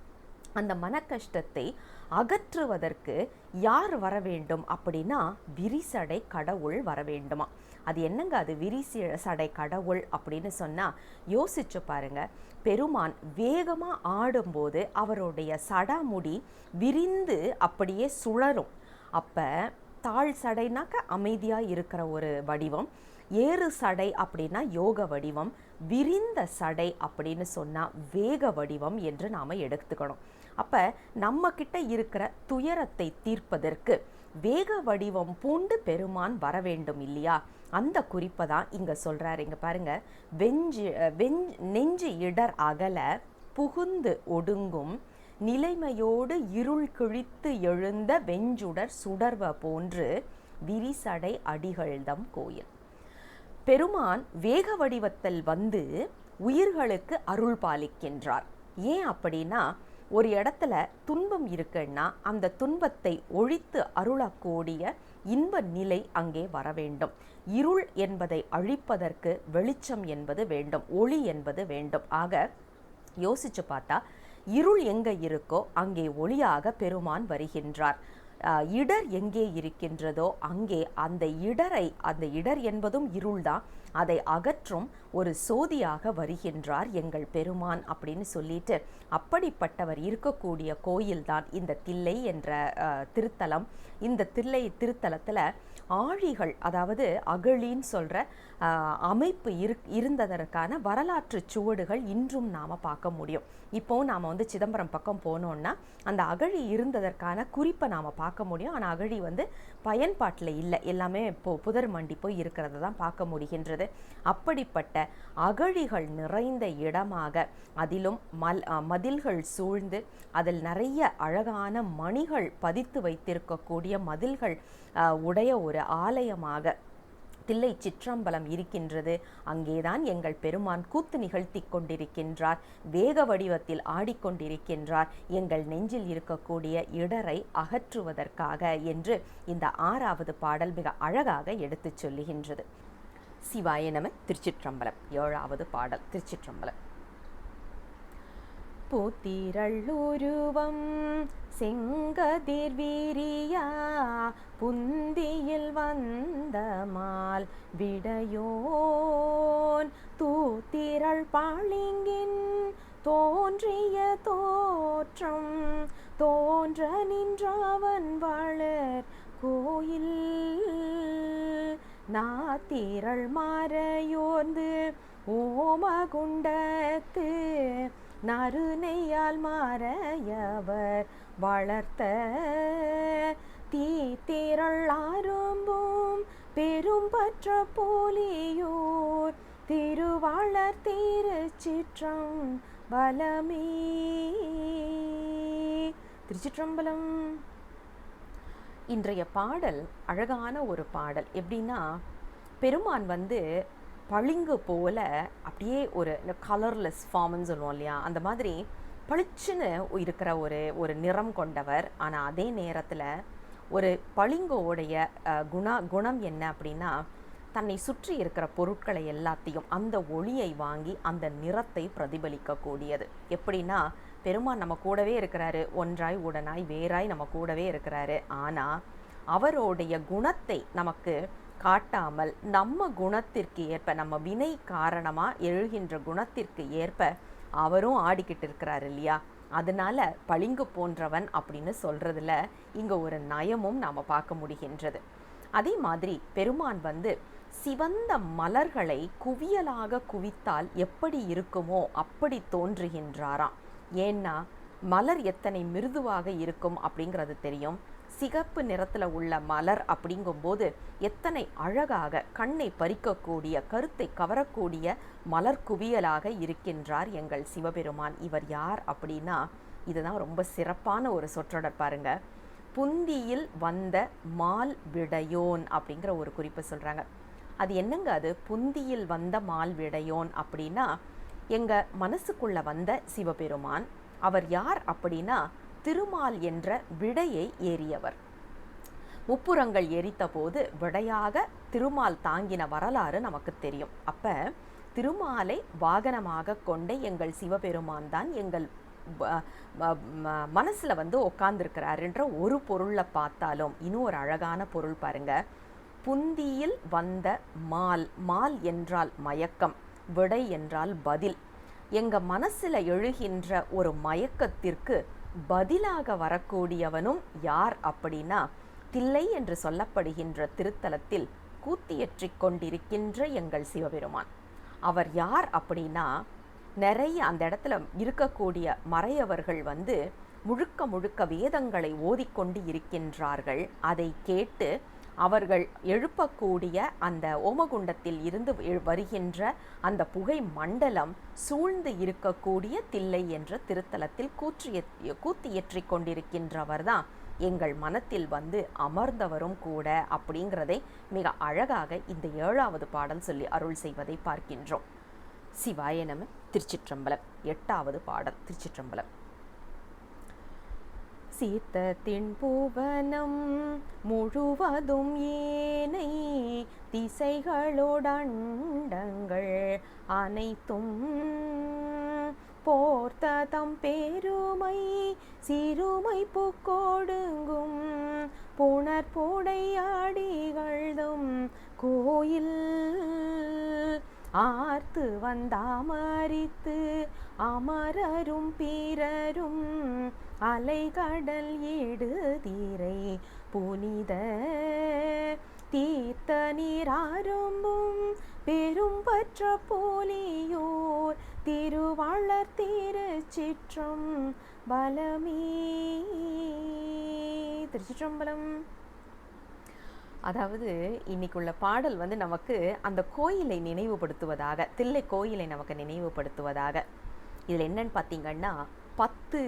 அந்த மன கஷ்டத்தை அகற்றுவதற்கு யார் வர வேண்டும் அப்படின்னா விரிசடை கடவுள் வர வேண்டுமா. அது என்னங்க அது விரிசடை கடவுள் அப்படின்னு சொன்னால் யோசிச்சு பாருங்க. பெருமான் வேகமாக ஆடும்போது அவருடைய சடாமுடி விரிந்து அப்படியே சுழலும். அப்போ தாழ் சடைனாக்க அமைதியாக இருக்கிற ஒரு வடிவம், ஏறு சடை அப்படின்னா யோக வடிவம், விரிந்த சடை அப்படின்னு சொன்னால் வேக வடிவம் என்று நாம் எடுத்துக்கணும். அப்போ நம்ம கிட்ட இருக்கிற துயரத்தை தீர்ப்பதற்கு வேக வடிவம் பூண்டு பெருமான் வர வேண்டும் இல்லையா? அந்த குறிப்பை தான் இங்கே சொல்கிறார். இங்கே பாருங்க, நெஞ்சு இடர் அகல புகுந்து ஒடுங்கும் நிலைமையோடு இருள் கிழித்து எழுந்த வெஞ்சுடர் சுடர்வ போன்று விரிசடை அடிகள்தம் கோயில். பெருமான் வேக வடிவத்தில் வந்து உயிர்களுக்கு அருள் பாலிக்கின்றார். ஏன் அப்படின்னா, ஒரு இடத்துல துன்பம் இருக்குன்னா அந்த துன்பத்தை ஒழித்து அருளக்கூடிய இன்ப நிலை அங்கே வர வேண்டும். இருள் என்பதை அழிப்பதற்கு வெளிச்சம் என்பது வேண்டும், ஒளி என்பது வேண்டும். ஆக யோசிச்சு பார்த்தா இருள் எங்கே இருக்கோ அங்கே ஒளியாக பெருமான் வருகின்றார். இடர் எங்கே இருக்கின்றதோ அங்கே அந்த இடர் என்பதும் இருள்தான், அதை அகற்றும் ஒரு சோதியாக வருகின்றார் எங்கள் பெருமான் அப்படின்னு சொல்லிட்டு, அப்படிப்பட்டவர் இருக்கக்கூடிய கோயில்தான் இந்த தில்லை என்ற திருத்தலம். இந்த தில்லை திருத்தலத்தில் ஆழிகள், அதாவது அகழின்னு சொல்கிற அமைப்பு இருந்ததற்கான வரலாற்று சுவடுகள் இன்றும் நாம் பார்க்க முடியும். இப்போது நாம் வந்து சிதம்பரம் பக்கம் போனோன்னா அந்த அகழி இருந்ததற்கான குறிப்பை நாம் பார்க்க முடியும். ஆனால் அகழி வந்து பயன்பாட்டில் இல்லை, எல்லாமே இப்போது புதர் மண்டி போய் இருக்கிறத தான் பார்க்க முடிகின்றது. அப்படிப்பட்ட அகழிகள் நிறைந்த இடமாக, அதிலும் மதில்கள் சூழ்ந்து அதில் நிறைய அழகான மணிகள் பதித்து வைத்திருக்கக்கூடிய மதில்கள் உடைய ஒரு ஆலயமாக தில்லை சிற்றம்பலம் இருக்கின்றது. அங்கேதான் எங்கள் பெருமான் கூத்து நிகழ்த்தி கொண்டிருக்கின்றார், வேக வடிவத்தில் ஆடிக்கொண்டிருக்கின்றார், எங்கள் நெஞ்சில் இருக்கக்கூடிய இடரை அகற்றுவதற்காக என்று இந்த 6வது பாடல் மிக அழகாக எடுத்து சொல்லுகின்றது. சிவாய நம. திருச்சிற்றம்பலம். 7வது பாடல். திருச்சிற்றம்பலம். பூத்திரள்ளுருவம் செங்கதிர் வீரியா புந்தியில் வந்தமால் விடையோன் தூத்திரள் பாளிங்கின் தோன்றிய தோற்றம் தோன்ற நின்றவன் வளர் கோயில் நாத்திரள் மாறையோர்ந்து ஓமகுண்டத்து நறுநெய்யால் மாறையவர் வளர்த்த தீத்திரள் அரும்பும் பெரும் பற்ற போலியோர் திருவாளர் திருச்சிற்றம் பலமே. திருச்சிற்றம்பலம். இன்றைய பாடல் அழகான ஒரு பாடல். எப்படின்னா, பெருமான் வந்து பளிங்கு போல அப்படியே ஒரு கலர்லெஸ் ஃபார்ம்னு சொல்லுவோம் இல்லையா, அந்த மாதிரி பளிச்சுன்னு இருக்கிற ஒரு நிறம் கொண்டவர். ஆனால் அதே நேரத்தில் ஒரு பளிங்கோடைய குணம் என்ன அப்படின்னா, தன்னை சுற்றி இருக்கிற பொருட்களை எல்லாத்தையும் அந்த ஒளியை வாங்கி அந்த நிறத்தை பிரதிபலிக்கக்கூடியது. எப்படின்னா, பெருமான் நம்ம கூடவே இருக்கிறாரு, ஒன்றாய் உடனாய் வேறாய் நம்ம கூடவே இருக்கிறாரு. ஆனால் அவருடைய குணத்தை நமக்கு காட்டாமல் நம்ம குணத்திற்கு ஏற்ப, நம்ம வினை காரணமாக எழுகின்ற குணத்திற்கு ஏற்ப அவரும் ஆடிக்கிட்டு இருக்கிறார் இல்லையா. அதனால பளிங்கு போன்றவன் அப்படின்னு சொல்றதுல இங்க ஒரு நயமும் நாம பார்க்க முடிகின்றது. அதே மாதிரி பெருமான் வந்து சிவந்த மலர்களை குவியலாக குவித்தால் எப்படி இருக்குமோ அப்படி தோன்றுகின்றாராம். ஏன்னா மலர் எத்தனை மிருதுவாக இருக்கும் அப்படிங்கிறது தெரியும். சிகப்பு நிறத்தில் உள்ள மலர் அப்படிங்கும்போது எத்தனை அழகாக கண்ணை பறிக்கக்கூடிய, கருத்தை கவரக்கூடிய மலர் குவியலாக இருக்கின்றார் எங்கள் சிவபெருமான். இவர் யார் அப்படின்னா, இதுதான் ரொம்ப சிறப்பான ஒரு சொற்றொடர் பாருங்க. புந்தியில் வந்த மால் விடையோன் அப்படிங்கிற ஒரு குறிப்பு சொல்கிறாங்க. அது என்னங்க அது புந்தியில் வந்த மால்விடையோன் அப்படின்னா எங்கள் மனசுக்குள்ளே வந்த சிவபெருமான். அவர் யார் அப்படின்னா திருமால் என்ற விடையை ஏறியவர். முப்புறங்கள் எரித்த போது விடையாக திருமால் தாங்கின வரலாறு நமக்கு தெரியும். அப்போ திருமாலை வாகனமாக கொண்ட எங்கள் சிவபெருமான் தான் எங்கள் மனசில் வந்து உட்கார்ந்துருக்கிறாருன்ற ஒரு பொருளில் பார்த்தாலும் இன்னும் ஒரு அழகான பொருள் பாருங்க. புந்தியில் வந்த மால், மால் என்றால் மயக்கம், விடை என்றால் பதில். எங்கள் மனசில் எழுகின்ற ஒரு மயக்கத்திற்கு பதிலாக வரக்கூடியவனும் யார் அப்படின்னா தில்லை என்று சொல்லப்படுகின்ற திருத்தலத்தில் கூத்தியற்றிக் கொண்டிருக்கின்ற எங்கள் சிவபெருமான். அவர் யார் அப்படின்னா நிறைய அந்த இடத்துல இருக்கக்கூடிய மறையவர்கள் வந்து முழுக்க முழுக்க வேதங்களை ஓதிக்கொண்டு இருக்கின்றார்கள். அதை கேட்டு அவர்கள் எழுப்பக்கூடிய அந்த ஓமகுண்டத்தில் இருந்து வருகின்ற அந்த புகை மண்டலம் சூழ்ந்து இருக்கக்கூடிய தில்லை என்ற திருத்தலத்தில் கூத்தியற்றிக் கொண்டிருக்கின்றவர் தான் எங்கள் மனத்தில் வந்து அமர்ந்தவரும் கூட அப்படிங்கிறதை மிக அழகாக இந்த 7வது பாடல் சொல்லி அருள் செய்வதை பார்க்கின்றோம். சிவாய நம. திருச்சிற்றம்பலம். 8வது பாடல். திருச்சிற்றம்பலம். சீத்தத்தின் புவனம் முழுவதும் ஏனை திசைகளோடண்டங்கள் அனைத்தும் போர்த்ததம் பெருமை சிறுமை புக்கொடுங்கும் புணர்புடையாடிகள்தும் கோயில் ஆர்த்து வந்தாமரித்து அமரரும் பிறரும் அலைகடல் ஈடுதீரை புனித தீர்த்த நீராரும்பும் பெரும் பற்ற போலியோர் திருவாளர் திருச்சிற்றம் பலமே. திருச்சிற்றம்பலம். அதாவது இன்னைக்குள்ள பாடல் வந்து நமக்கு அந்த கோயிலை நினைவுபடுத்துவதாக, தில்லை கோயிலை நமக்கு நினைவுபடுத்துவதாக. இதில் என்னன்னு பார்த்தீங்கன்னா 10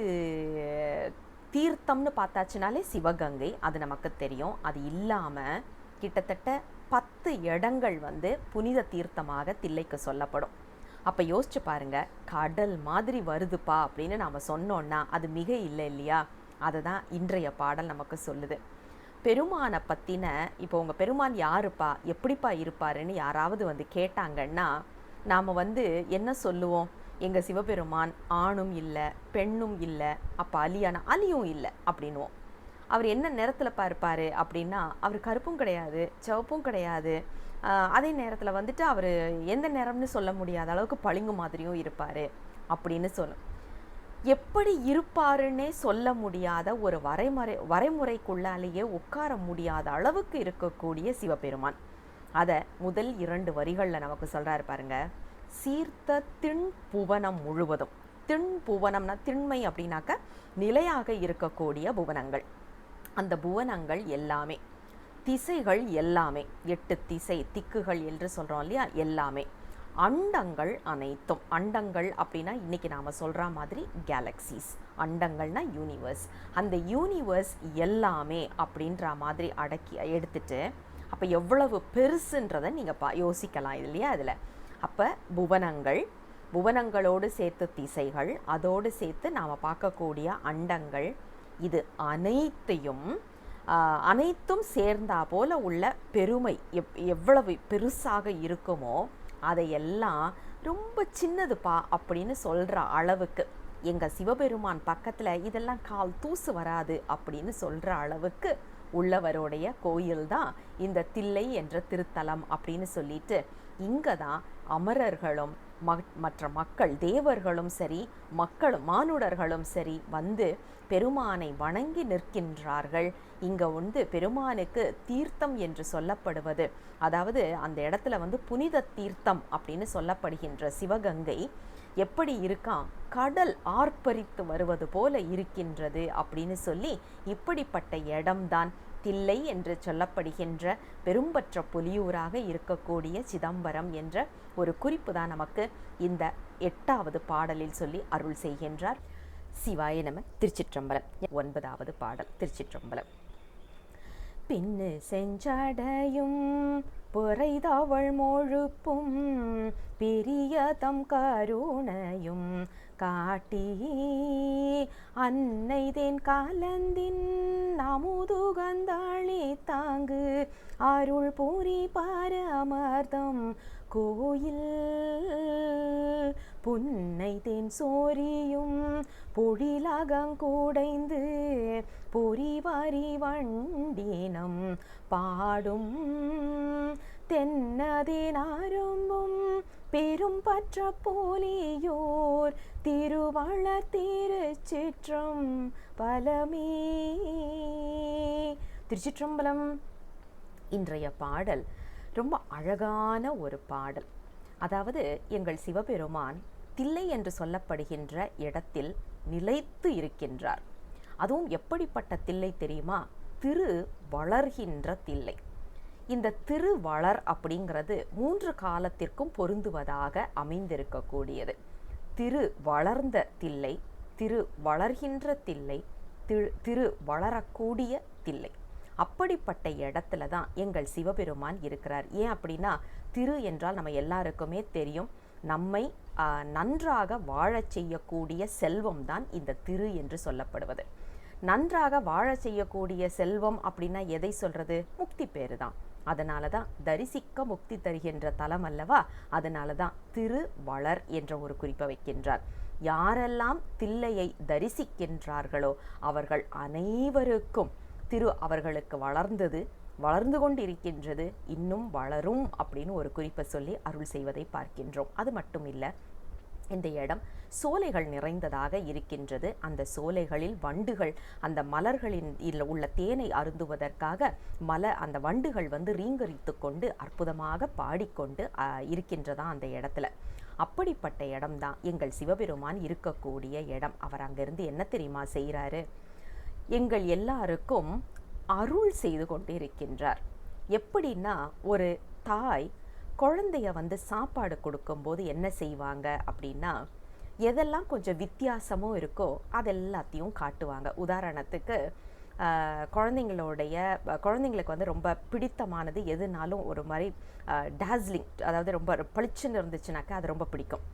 தீர்த்தம்னு பார்த்தாச்சுனாலே சிவகங்கை, அது நமக்கு தெரியும். அது இல்லாமல் கிட்டத்தட்ட 10 இடங்கள் வந்து புனித தீர்த்தமாக தில்லைக்கு சொல்லப்படும். அப்போ யோசிச்சு பாருங்க, கடல் மாதிரி வருதுப்பா அப்படின்னு நாம் சொன்னோன்னா அது மிக இல்லை இல்லையா? அதை தான் இன்றைய பாடல் நமக்கு சொல்லுது. பெருமானை பற்றின, இப்போ உங்கள் பெருமான் யாருப்பா, எப்படிப்பா இருப்பாருன்னு யாராவது வந்து கேட்டாங்கன்னா நாம் வந்து என்ன சொல்லுவோம்? எங்கள் சிவபெருமான் ஆணும் இல்லை பெண்ணும் இல்லை, அப்போ அலியும் இல்லை அப்படின்வோம். அவர் என்ன நிறத்தில் இருப்பார் அப்படின்னா அவர் கருப்பும் கிடையாது சிவப்பும் கிடையாது. அதே நேரத்தில் வந்துட்டு அவர் எந்த நிறம்னு சொல்ல முடியாத அளவுக்கு பளிங்கு மாதிரியும் இருப்பார் அப்படின்னு சொல்லும். எப்படி இருப்பாருன்னே சொல்ல முடியாத ஒரு வரைமுறைக்குள்ளாலேயே உட்கார முடியாத அளவுக்கு இருக்கக்கூடிய சிவபெருமான். அதை முதல் 2 வரிகளில் நமக்கு சொல்கிறாரு பாருங்க. சீர்த்த திண் புவனம் முழுவதும். திண் புவனம்னா திண்மை அப்படின்னாக்க நிலையாக இருக்கக்கூடிய புவனங்கள். அந்த புவனங்கள் எல்லாமே, திசைகள் எல்லாமே, 8 திசை திக்குகள் என்று சொல்கிறோம் இல்லையா, எல்லாமே. அண்டங்கள் அனைத்தும். அண்டங்கள் அப்படின்னா இன்னைக்கு நாம் சொல்கிற மாதிரி கேலக்சிஸ். அண்டங்கள்னா யூனிவர்ஸ். அந்த யூனிவர்ஸ் எல்லாமே அப்படின்ற மாதிரி அடக்கி எடுத்துட்டு அப்போ எவ்வளவு பெருசுன்றதை நீங்கள் யோசிக்கலாம் இல்லையா அதில். அப்போ புவனங்கள், புவனங்களோடு சேர்த்து திசைகள், அதோடு சேர்த்து நாம் பார்க்கக்கூடிய அண்டங்கள், இது அனைத்தும் சேர்ந்தா போல உள்ள பெருமை எவ்வளவு பெருசாக இருக்குமோ அதையெல்லாம் ரொம்ப சின்னதுப்பா அப்படின்னு சொல்கிற அளவுக்கு, எங்கள் சிவபெருமான் பக்கத்தில் இதெல்லாம் கால் தூசு வராது அப்படின்னு சொல்கிற அளவுக்கு உள்ளவருடைய கோயில் தான் இந்த தில்லை என்ற திருத்தலம் அப்படின்னு சொல்லிட்டு, இங்கே தான் அமரர்களும் மற்ற மக்கள், தேவர்களும் சரி மக்களும் மானுடர்களும் சரி வந்து பெருமானை வணங்கி நிற்கின்றார்கள். இங்கே வந்து பெருமானுக்கு தீர்த்தம் என்று சொல்லப்படுவது, அதாவது அந்த இடத்துல வந்து புனித தீர்த்தம் அப்படின்னு சொல்லப்படுகின்ற சிவகங்கை எப்படி இருக்கான், கடல் ஆர்ப்பரித்து வருவது போல இருக்கின்றது அப்படின்னு சொல்லி, இப்படிப்பட்ட இடம்தான் தில்லை என்று சொல்லப்படுகின்ற பெரும்பற்ற புலியூராக இருக்கக்கூடிய சிதம்பரம் என்ற ஒரு குறிப்பு தான் நமக்கு இந்த 8வது பாடலில் சொல்லி அருள் செய்கின்றார். சிவாய நம. திருச்சிற்றம்பலம். 9வது பாடல். திருச்சிற்றம்பலம். பின்னு செஞ்சடையும் பிறைதவள் மொழுப்பும் பெரியதம் கருணையும் காட்டி அன்னை தேன் காலந்தின் அமுதுகந்தாளி தாங்கு அருள் பூரி பரமர்தம் கோயில் புன்னை தேன் சோரியும் பொழிலகங்கூடைந்து பொறிவாரி வண்டினம் பாடும் தென்னதினாரும்பும் பெரும் பற்ற போலியோர் திருவளர் திருச்சிற்றம் பலமே. திருச்சிற்றம்பலம். இன்றைய பாடல் ரொம்ப அழகான ஒரு பாடல். அதாவது எங்கள் சிவபெருமான் தில்லை என்று சொல்லப்படுகின்ற இடத்தில் நிலைத்து இருக்கின்றார். அதுவும் எப்படிப்பட்ட தில்லை தெரியுமா? திரு வளர்கின்ற தில்லை. இந்த திரு வளர் அப்படிங்கிறது 3 காலத்திற்கும் பொருந்துவதாக அமைந்திருக்கக்கூடியது. திரு வளர்ந்த தில்லை, திரு வளர்கின்ற தில்லை, திரு வளரக்கூடிய தில்லை. அப்படிப்பட்ட இடத்துல தான் எங்கள் சிவபெருமான் இருக்கிறார். ஏன் அப்படின்னா, திரு என்றால் நம்ம எல்லாருக்குமே தெரியும், நம்மை நன்றாக வாழச் செய்யக்கூடிய செல்வம் தான் இந்த திரு என்று சொல்லப்படுவது. நன்றாக வாழ செய்யக்கூடிய செல்வம் அப்படின்னா எதை சொல்றது? முக்தி பேரு தான். அதனால தான் தரிசிக்க முக்தி தருகின்ற தலம் அல்லவா? அதனால தான் திரு வளர் என்ற ஒரு குறிப்பை வைக்கின்றார். யாரெல்லாம் தில்லையை தரிசிக்கின்றார்களோ அவர்கள் அனைவருக்கும் திரு அவர்களுக்கு வளர்ந்து கொண்டு இருக்கின்றது, இன்னும் வளரும் அப்படின்னு ஒரு குறிப்பை சொல்லி அருள் செய்வதை பார்க்கின்றோம். அது மட்டும் இல்லை, இந்த இடம் சோலைகள் நிறைந்ததாக இருக்கின்றது. அந்த சோலைகளில் வண்டுகள் அந்த மலர்களின் உள்ள தேனை அருந்துவதற்காக அந்த வண்டுகள் ரீங்கரித்து கொண்டு அற்புதமாக பாடிக்கொண்டு இருக்கின்றதா அந்த இடத்துல. அப்படிப்பட்ட இடம்தான் எங்கள் சிவபெருமான் இருக்கக்கூடிய இடம். அவர் அங்கிருந்து என்ன தெரியுமா செய்கிறாரு? எங்கள் எல்லாருக்கும் அருள் செய்து கொண்டு இருக்கின்றார். எப்படின்னா, ஒரு தாய் குழந்தைய சாப்பாடு கொடுக்கும்போது என்ன செய்வாங்க அப்படின்னா, எதெல்லாம் கொஞ்சம் வித்தியாசமும் இருக்கோ அதெல்லாத்தையும் காட்டுவாங்க. உதாரணத்துக்கு குழந்தைங்களுக்கு ரொம்ப பிடித்தமானது எதுனாலும் ஒரு மாதிரி டாஸ்லிங், அதாவது ரொம்ப பளிச்சுன்னு இருந்துச்சுனாக்கா அது ரொம்ப பிடிக்கும்.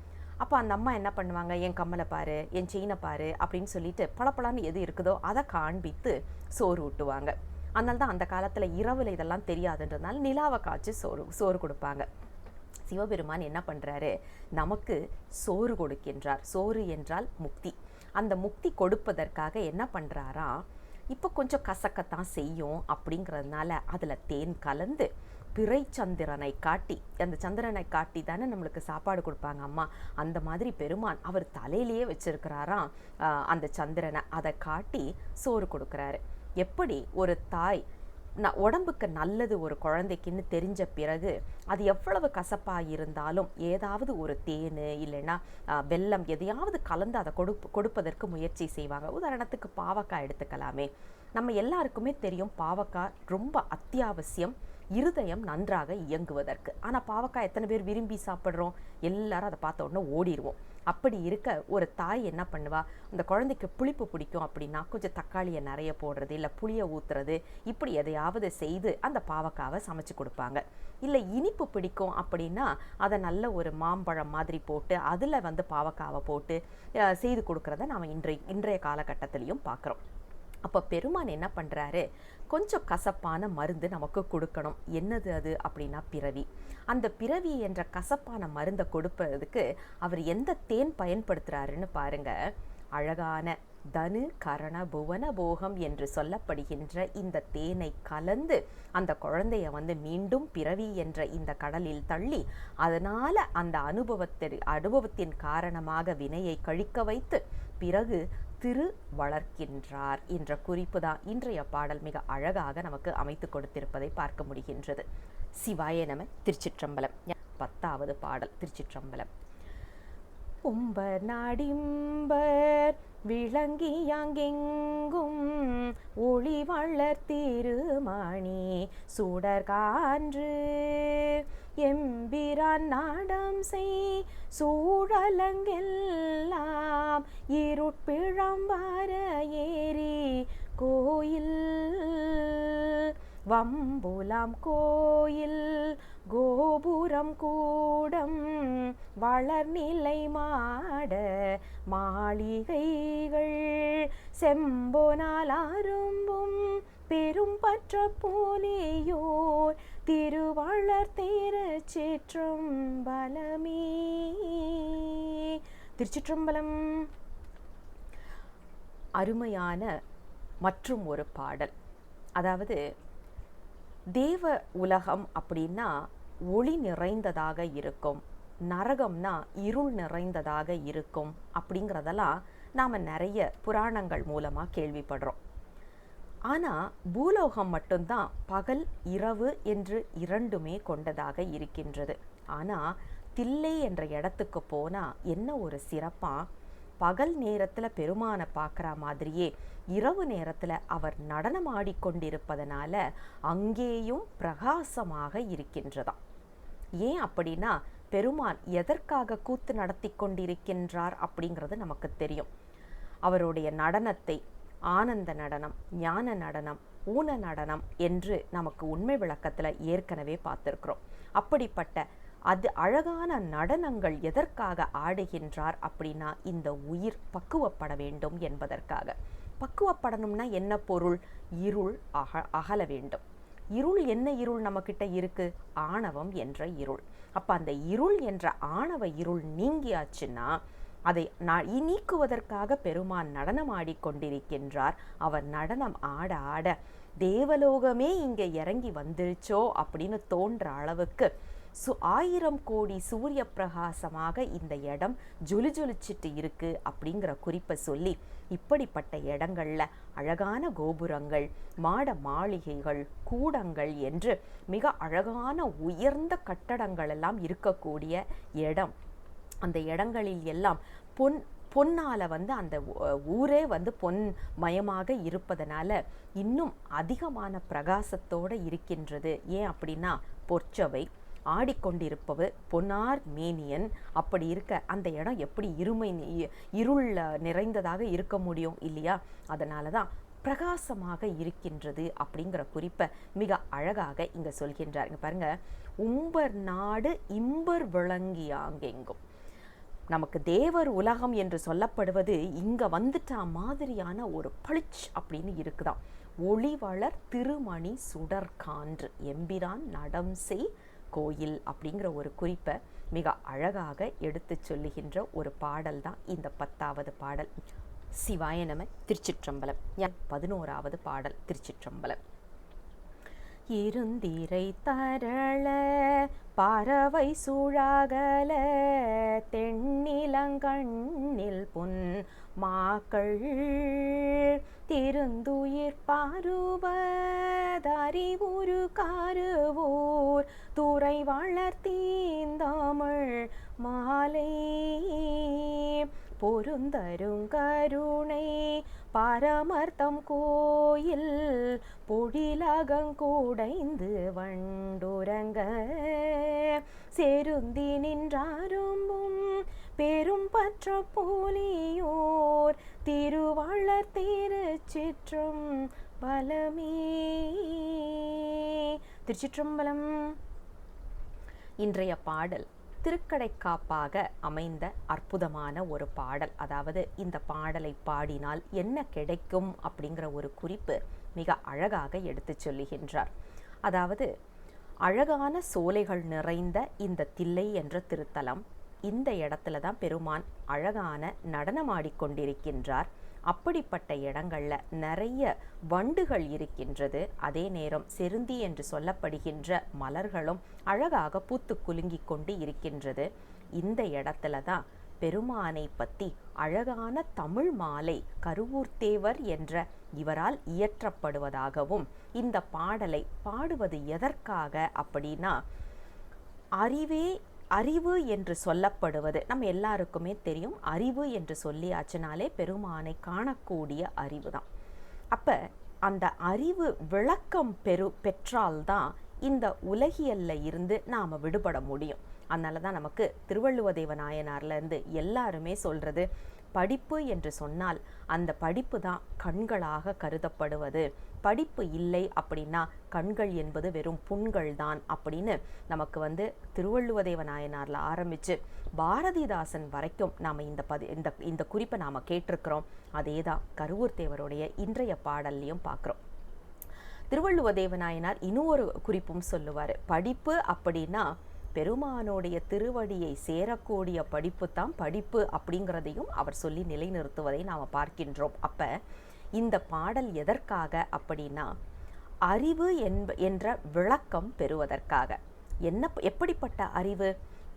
அப்போ அந்த அம்மா என்ன பண்ணுவாங்க, என் கம்மலை பாரு, என் செயினை பாரு அப்படின்னு சொல்லிட்டு பளபளன்னு எது இருக்குதோ அதை காண்பித்து சோறு ஊட்டுவாங்க. அதனால தான் அந்த காலத்தில் இரவில் இதெல்லாம் தெரியாதுன்றதுனால நிலாவை காய்ச்சி சோறு கொடுப்பாங்க. சிவபெருமான் என்ன பண்ணுறாரு? நமக்கு சோறு கொடுக்கின்றார். சோறு என்றால் முக்தி. அந்த முக்தி கொடுப்பதற்காக என்ன பண்ணுறாரா, இப்போ கொஞ்சம் கசக்கத்தான் செய்யும் அப்படிங்கிறதுனால அதில் தேன் கலந்து பிறை சந்திரனை காட்டி, அந்த சந்திரனை காட்டி தானே நம்மளுக்கு சாப்பாடு கொடுப்பாங்க அம்மா. அந்த மாதிரி பெருமான் அவர் தலையிலேயே வச்சிருக்கிறாராம் அந்த சந்திரனை. அதை காட்டி சோறு கொடுக்குறாரு. எப்படி ஒரு தாய் உடம்புக்கு நல்லது ஒரு குழந்தைக்குன்னு தெரிஞ்ச பிறகு அது எவ்வளவு கசப்பாக இருந்தாலும் ஏதாவது ஒரு தேன் இல்லைன்னா வெல்லம் எதையாவது கலந்து அதை கொடுப்பதற்கு முயற்சி செய்வாங்க. உதாரணத்துக்கு பாவக்காய் எடுத்துக்கலாமே. நம்ம எல்லாருக்குமே தெரியும் பாவக்காய் ரொம்ப அத்தியாவசியம் இருதயம் நன்றாக இயங்குவதற்கு. ஆனால் பாவக்காய் எத்தனை பேர் விரும்பி சாப்பிட்றோம்? எல்லாரும் அதை பார்த்த உடனே ஓடிடுவோம். அப்படி இருக்க ஒரு தாய் என்ன பண்ணுவா, அந்த குழந்தைக்கு புளிப்பு பிடிக்கும் அப்படின்னா கொஞ்சம் தக்காளியை நிறைய போடுறது, இல்லை புளியை ஊற்றுறது, இப்படி எதையாவது செய்து அந்த பாவக்காவை சமைச்சு கொடுப்பாங்க. இல்லை இனிப்பு பிடிக்கும் அப்படின்னா அதை நல்ல ஒரு மாம்பழம் மாதிரி போட்டு அதில் பாவக்காவை போட்டு செய்து கொடுக்குறத நாம் இன்றைய காலகட்டத்திலையும் பார்க்குறோம். அப்போ பெருமான் என்ன பண்ணுறாரு, கொஞ்சம் கசப்பான மருந்து நமக்கு கொடுக்கணும். என்னது அது அப்படின்னா பிறவி. அந்த பிறவி என்ற கசப்பான மருந்தை கொடுப்பதுக்கு அவர் எந்த தேன் பயன்படுத்துகிறாருன்னு பாருங்க. அழகான தனு கரண புவன போகம் என்று சொல்லப்படுகின்ற இந்த தேனை கலந்து அந்த குழந்தைய மீண்டும் பிறவி என்ற இந்த கடலில் தள்ளி அதனால அந்த அனுபவத்தின் காரணமாக வினையை கழிக்க வைத்து பிறகு திரு வளர்க்கின்றார் என்ற குறிப்பு தான் இன்றைய பாடல் மிக அழகாக நமக்கு அமைத்து கொடுத்திருப்பதை பார்க்க முடிகின்றது. சிவாய நம. திருச்சிற்றம்பலம். 10வது பாடல். திருச்சிற்றம்பலம். உம்பர் நாடிம்பர் விளங்கியாங்கெங்கும் ஒளி வளர் திருமணி சுடர்கான்று எம்பிரான் நாடம் செய் சூழலங்கெல்லாம் இருட்பிழம்பர ஏறி கோயில் வம்புலாம் கோயில் கோபுரம் கூடம் வளர்நிலை மாட மாளிகைகள் செம்பொனால் அரும்பும் பெரும் பற்ற போலியோர் திருவாளர் திருச்சிற்றம்பலமே. திருச்சிற்றம்பலம். அருமையான மற்றும் ஒரு பாடல். அதாவது தேவ உலகம் அப்படின்னா ஒளி நிறைந்ததாக இருக்கும், நரகம்னா இருள் நிறைந்ததாக இருக்கும் அப்படிங்கிறதெல்லாம் நாம் நிறைய புராணங்கள் மூலமாக கேள்விப்படுறோம். ஆனால் பூலோகம் மட்டும்தான் பகல் இரவு என்று இரண்டுமே கொண்டதாக இருக்கின்றது. ஆனால் தில்லை என்ற இடத்துக்கு போனால் என்ன ஒரு சிறப்பாக, பகல் நேரத்தில் பெருமானை பார்க்குற மாதிரியே இரவு நேரத்தில் அவர் நடனம் ஆடிக்கொண்டிருப்பதனால அங்கேயும் பிரகாசமாக இருக்கின்றதாம். ஏன் அப்படின்னா பெருமான் எதற்காக கூத்து நடத்தி கொண்டிருக்கின்றார் அப்படிங்கிறது நமக்கு தெரியும். அவருடைய நடனத்தை ஆனந்த நடனம், ஞான நடனம், ஊன நடனம் என்று நமக்கு உண்மை விளக்கத்தில் ஏற்கனவே பார்த்துருக்குறோம். அப்படிப்பட்ட அது அழகான நடனங்கள் எதற்காக ஆடுகின்றார் அப்படின்னா இந்த உயிர் பக்குவப்பட வேண்டும் என்பதற்காக. பக்குவப்படணும்னா என்ன பொருள்? இருள் அகல வேண்டும். இருள் என்ன இருள் நம்மக்கிட்ட இருக்கு? ஆணவம் என்ற இருள். அப்போ அந்த இருள் என்ற ஆணவ இருள் நீங்கியாச்சுன்னா அதை நீக்குவதற்காக பெருமான் நடனம் ஆடிக்கொண்டிருக்கின்றார். அவர் நடனம் ஆட ஆட தேவலோகமே இங்கே இறங்கி வந்துருச்சோ அப்படின்னு தோன்ற அளவுக்கு 1000 கோடி சூரிய பிரகாசமாக இந்த இடம் ஜொலிச்சிட்டு இருக்கு அப்படிங்கிற குறிப்பை சொல்லி, இப்படிப்பட்ட இடங்கள்ல அழகான கோபுரங்கள், மாட மாளிகைகள், கூடங்கள் என்று மிக அழகான உயர்ந்த கட்டடங்கள் எல்லாம் இருக்கக்கூடிய இடம். அந்த இடங்களில் எல்லாம் பொன்னால அந்த ஊரே பொன் மயமாக இருப்பதனால இன்னும் அதிகமான பிரகாசத்தோடு இருக்கின்றது. ஏன் அப்படின்னா பொற்சபை ஆடிக்கொண்டிருப்பவர் பொன்னார் மேனியன். அப்படி இருக்க அந்த இடம் எப்படி இருள் நிறைந்ததாக இருக்க முடியும் இல்லையா? அதனால தான் பிரகாசமாக இருக்கின்றது அப்படிங்கிற குறிப்பை மிக அழகாக இங்க சொல்கின்றார். இங்க பாருங்க, உம்பர் நாடு இம்பர் விளங்கியாங்கெங்கும். நமக்கு தேவர் உலகம் என்று சொல்லப்படுவது இங்க வந்துட்டா மாதிரியான ஒரு பளிச் அப்படின்னு இருக்குதாம். ஒளிவளர் திருமணி சுடர்கான்று எம்பிரான் நடம் செய் கோயில் அப்படிங்கிற ஒரு குறிப்பை மிக அழகாக எடுத்து சொல்லுகின்ற ஒரு பாடல் தான் இந்த 10வது பாடல். சிவாய நம. திருச்சிற்றம்பலம். 11வது பாடல். திருச்சிற்றம்பலம். இருந்திரை தரள பறவை சூழாகல தென்னிலங்கண்ணில் பொன் மாக்கள் திருந்துயிர் பாருவதறிவுரு காருவோர் துறை வளர்த்தீந்தமிழ் மாலை பொருந்தருங்கருணை பரமர்த்தம் கோயில் பொழிலகங்கூடைந்து வண்டுரங்க செருந்தி நின்றாரும்பும் பெரும் பற்ற போலியோர் திருவாளர் திருச்சிற்றம்பலமே. திருச்சிற்றம்பலம். இன்றைய பாடல் திருக்கடைக்காப்பாக அமைந்த அற்புதமான ஒரு பாடல். அதாவது இந்த பாடலை பாடினால் என்ன கிடைக்கும் அப்படிங்கிற ஒரு குறிப்பு மிக அழகாக எடுத்து சொல்லுகின்றார். அதாவது அழகான சோலைகள் நிறைந்த இந்த தில்லை என்ற திருத்தலம், இந்த இடத்துல தான் பெருமான் அழகான நடனமாடிக்கொண்டிருக்கின்றார். அப்படிப்பட்ட இடங்கள்ல நிறைய வண்டுகள் இருக்கின்றது. அதே நேரம் செருந்தி என்று சொல்லப்படுகின்ற மலர்களும் அழகாக பூத்து குலுங்கி கொண்டு இருக்கின்றது. இந்த இடத்துல தான் பெருமானை பற்றி அழகான தமிழ் மாலை கருவூர்த்தேவர் என்ற இவரால் இயற்றப்படுவதாகவும், இந்த பாடலை பாடுவது எதற்காக அப்படின்னா அறிவு என்று சொல்லப்படுவது நம்ம எல்லாருக்குமே தெரியும். அறிவு என்று சொல்லியாச்சுனாலே பெருமானை காணக்கூடிய அறிவு தான். அப்ப அந்த அறிவு விளக்கம் பெற்றால்தான் இந்த உலகியல்ல இருந்து நாம விடுபட முடியும். அதனால தான் நமக்கு திருவள்ளுவதேவ நாயனார்லேருந்து எல்லாருமே சொல்கிறது, படிப்பு என்று சொன்னால் அந்த படிப்பு தான் கண்களாக கருதப்படுவது, படிப்பு இல்லை அப்படின்னா கண்கள் என்பது வெறும் புண்கள் தான் அப்படின்னு நமக்கு திருவள்ளுவதேவ நாயனாரில் ஆரம்பித்து பாரதிதாசன் வரைக்கும் நாம் இந்த குறிப்பை நாம் கேட்டிருக்கிறோம். அதே தான் கருவூர் தேவருடைய இன்றைய பாடல்லையும் பார்க்குறோம். திருவள்ளுவதேவ நாயனார் இன்னொரு குறிப்பும் சொல்லுவார், படிப்பு அப்படின்னா பெருமானுடைய திருவடியை சேரக்கூடிய படிப்பு தான் படிப்பு அப்படிங்கிறதையும் அவர் சொல்லி நிலைநிறுத்துவதை நாம் பார்க்கின்றோம். அப்போ இந்த பாடல் எதற்காக அப்படின்னா அறிவு என்ற விளக்கம் பெறுவதற்காக. எப்படிப்பட்ட அறிவு?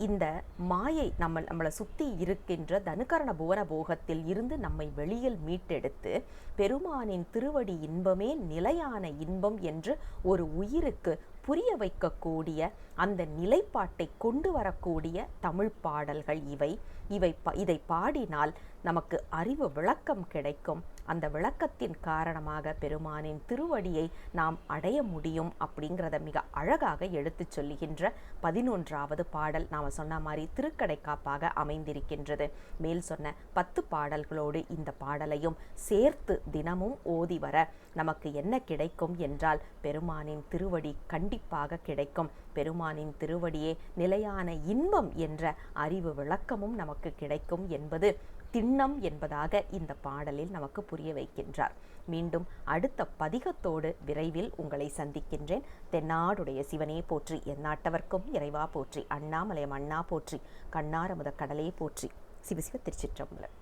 இந்த மாயை நம்மளை சுற்றி இருக்கின்ற தனுகரண புவன போகத்தில் இருந்து நம்மை வெளியில் மீட்டெடுத்து பெருமானின் திருவடி இன்பமே நிலையான இன்பம் என்று ஒரு உயிருக்கு புரிய வைக்கக்கூடிய அந்த நிலைப்பாட்டை கொண்டு வரக்கூடிய தமிழ் பாடல்கள் இதை பாடினால் நமக்கு அறிவு விளக்கம் கிடைக்கும். அந்த விளக்கத்தின் காரணமாக பெருமானின் திருவடியை நாம் அடைய முடியும் அப்படிங்கிறத மிக அழகாக எடுத்து சொல்லுகின்ற 11வது பாடல் நாம் சொன்ன மாதிரி திருக்கடைக்காப்பாக அமைந்திருக்கின்றது. மேல் சொன்ன 10 பாடல்களோடு இந்த பாடலையும் சேர்த்து தினமும் ஓதி வர நமக்கு என்ன கிடைக்கும் என்றால் பெருமானின் திருவடி கண்டிப்பாக கிடைக்கும். பெருமானின் திருவடியே நிலையான இன்பம் என்ற அறிவு விளக்கமும் நமக்கு கிடைக்கும் என்பது திண்ணம் என்பதாக இந்த பாடலில் நமக்கு புரிய வைக்கின்றார். மீண்டும் அடுத்த பதிகத்தோடு விரைவில் உங்களை சந்திக்கின்றேன். தென்னாடுடைய சிவனே போற்றி, எந்நாட்டவர்க்கும் இறைவா போற்றி, அண்ணாமலையம் அண்ணா போற்றி, கண்ணாரமுத கடலே போற்றி. சிவசிவ திருச்சிற்றம்பலம்.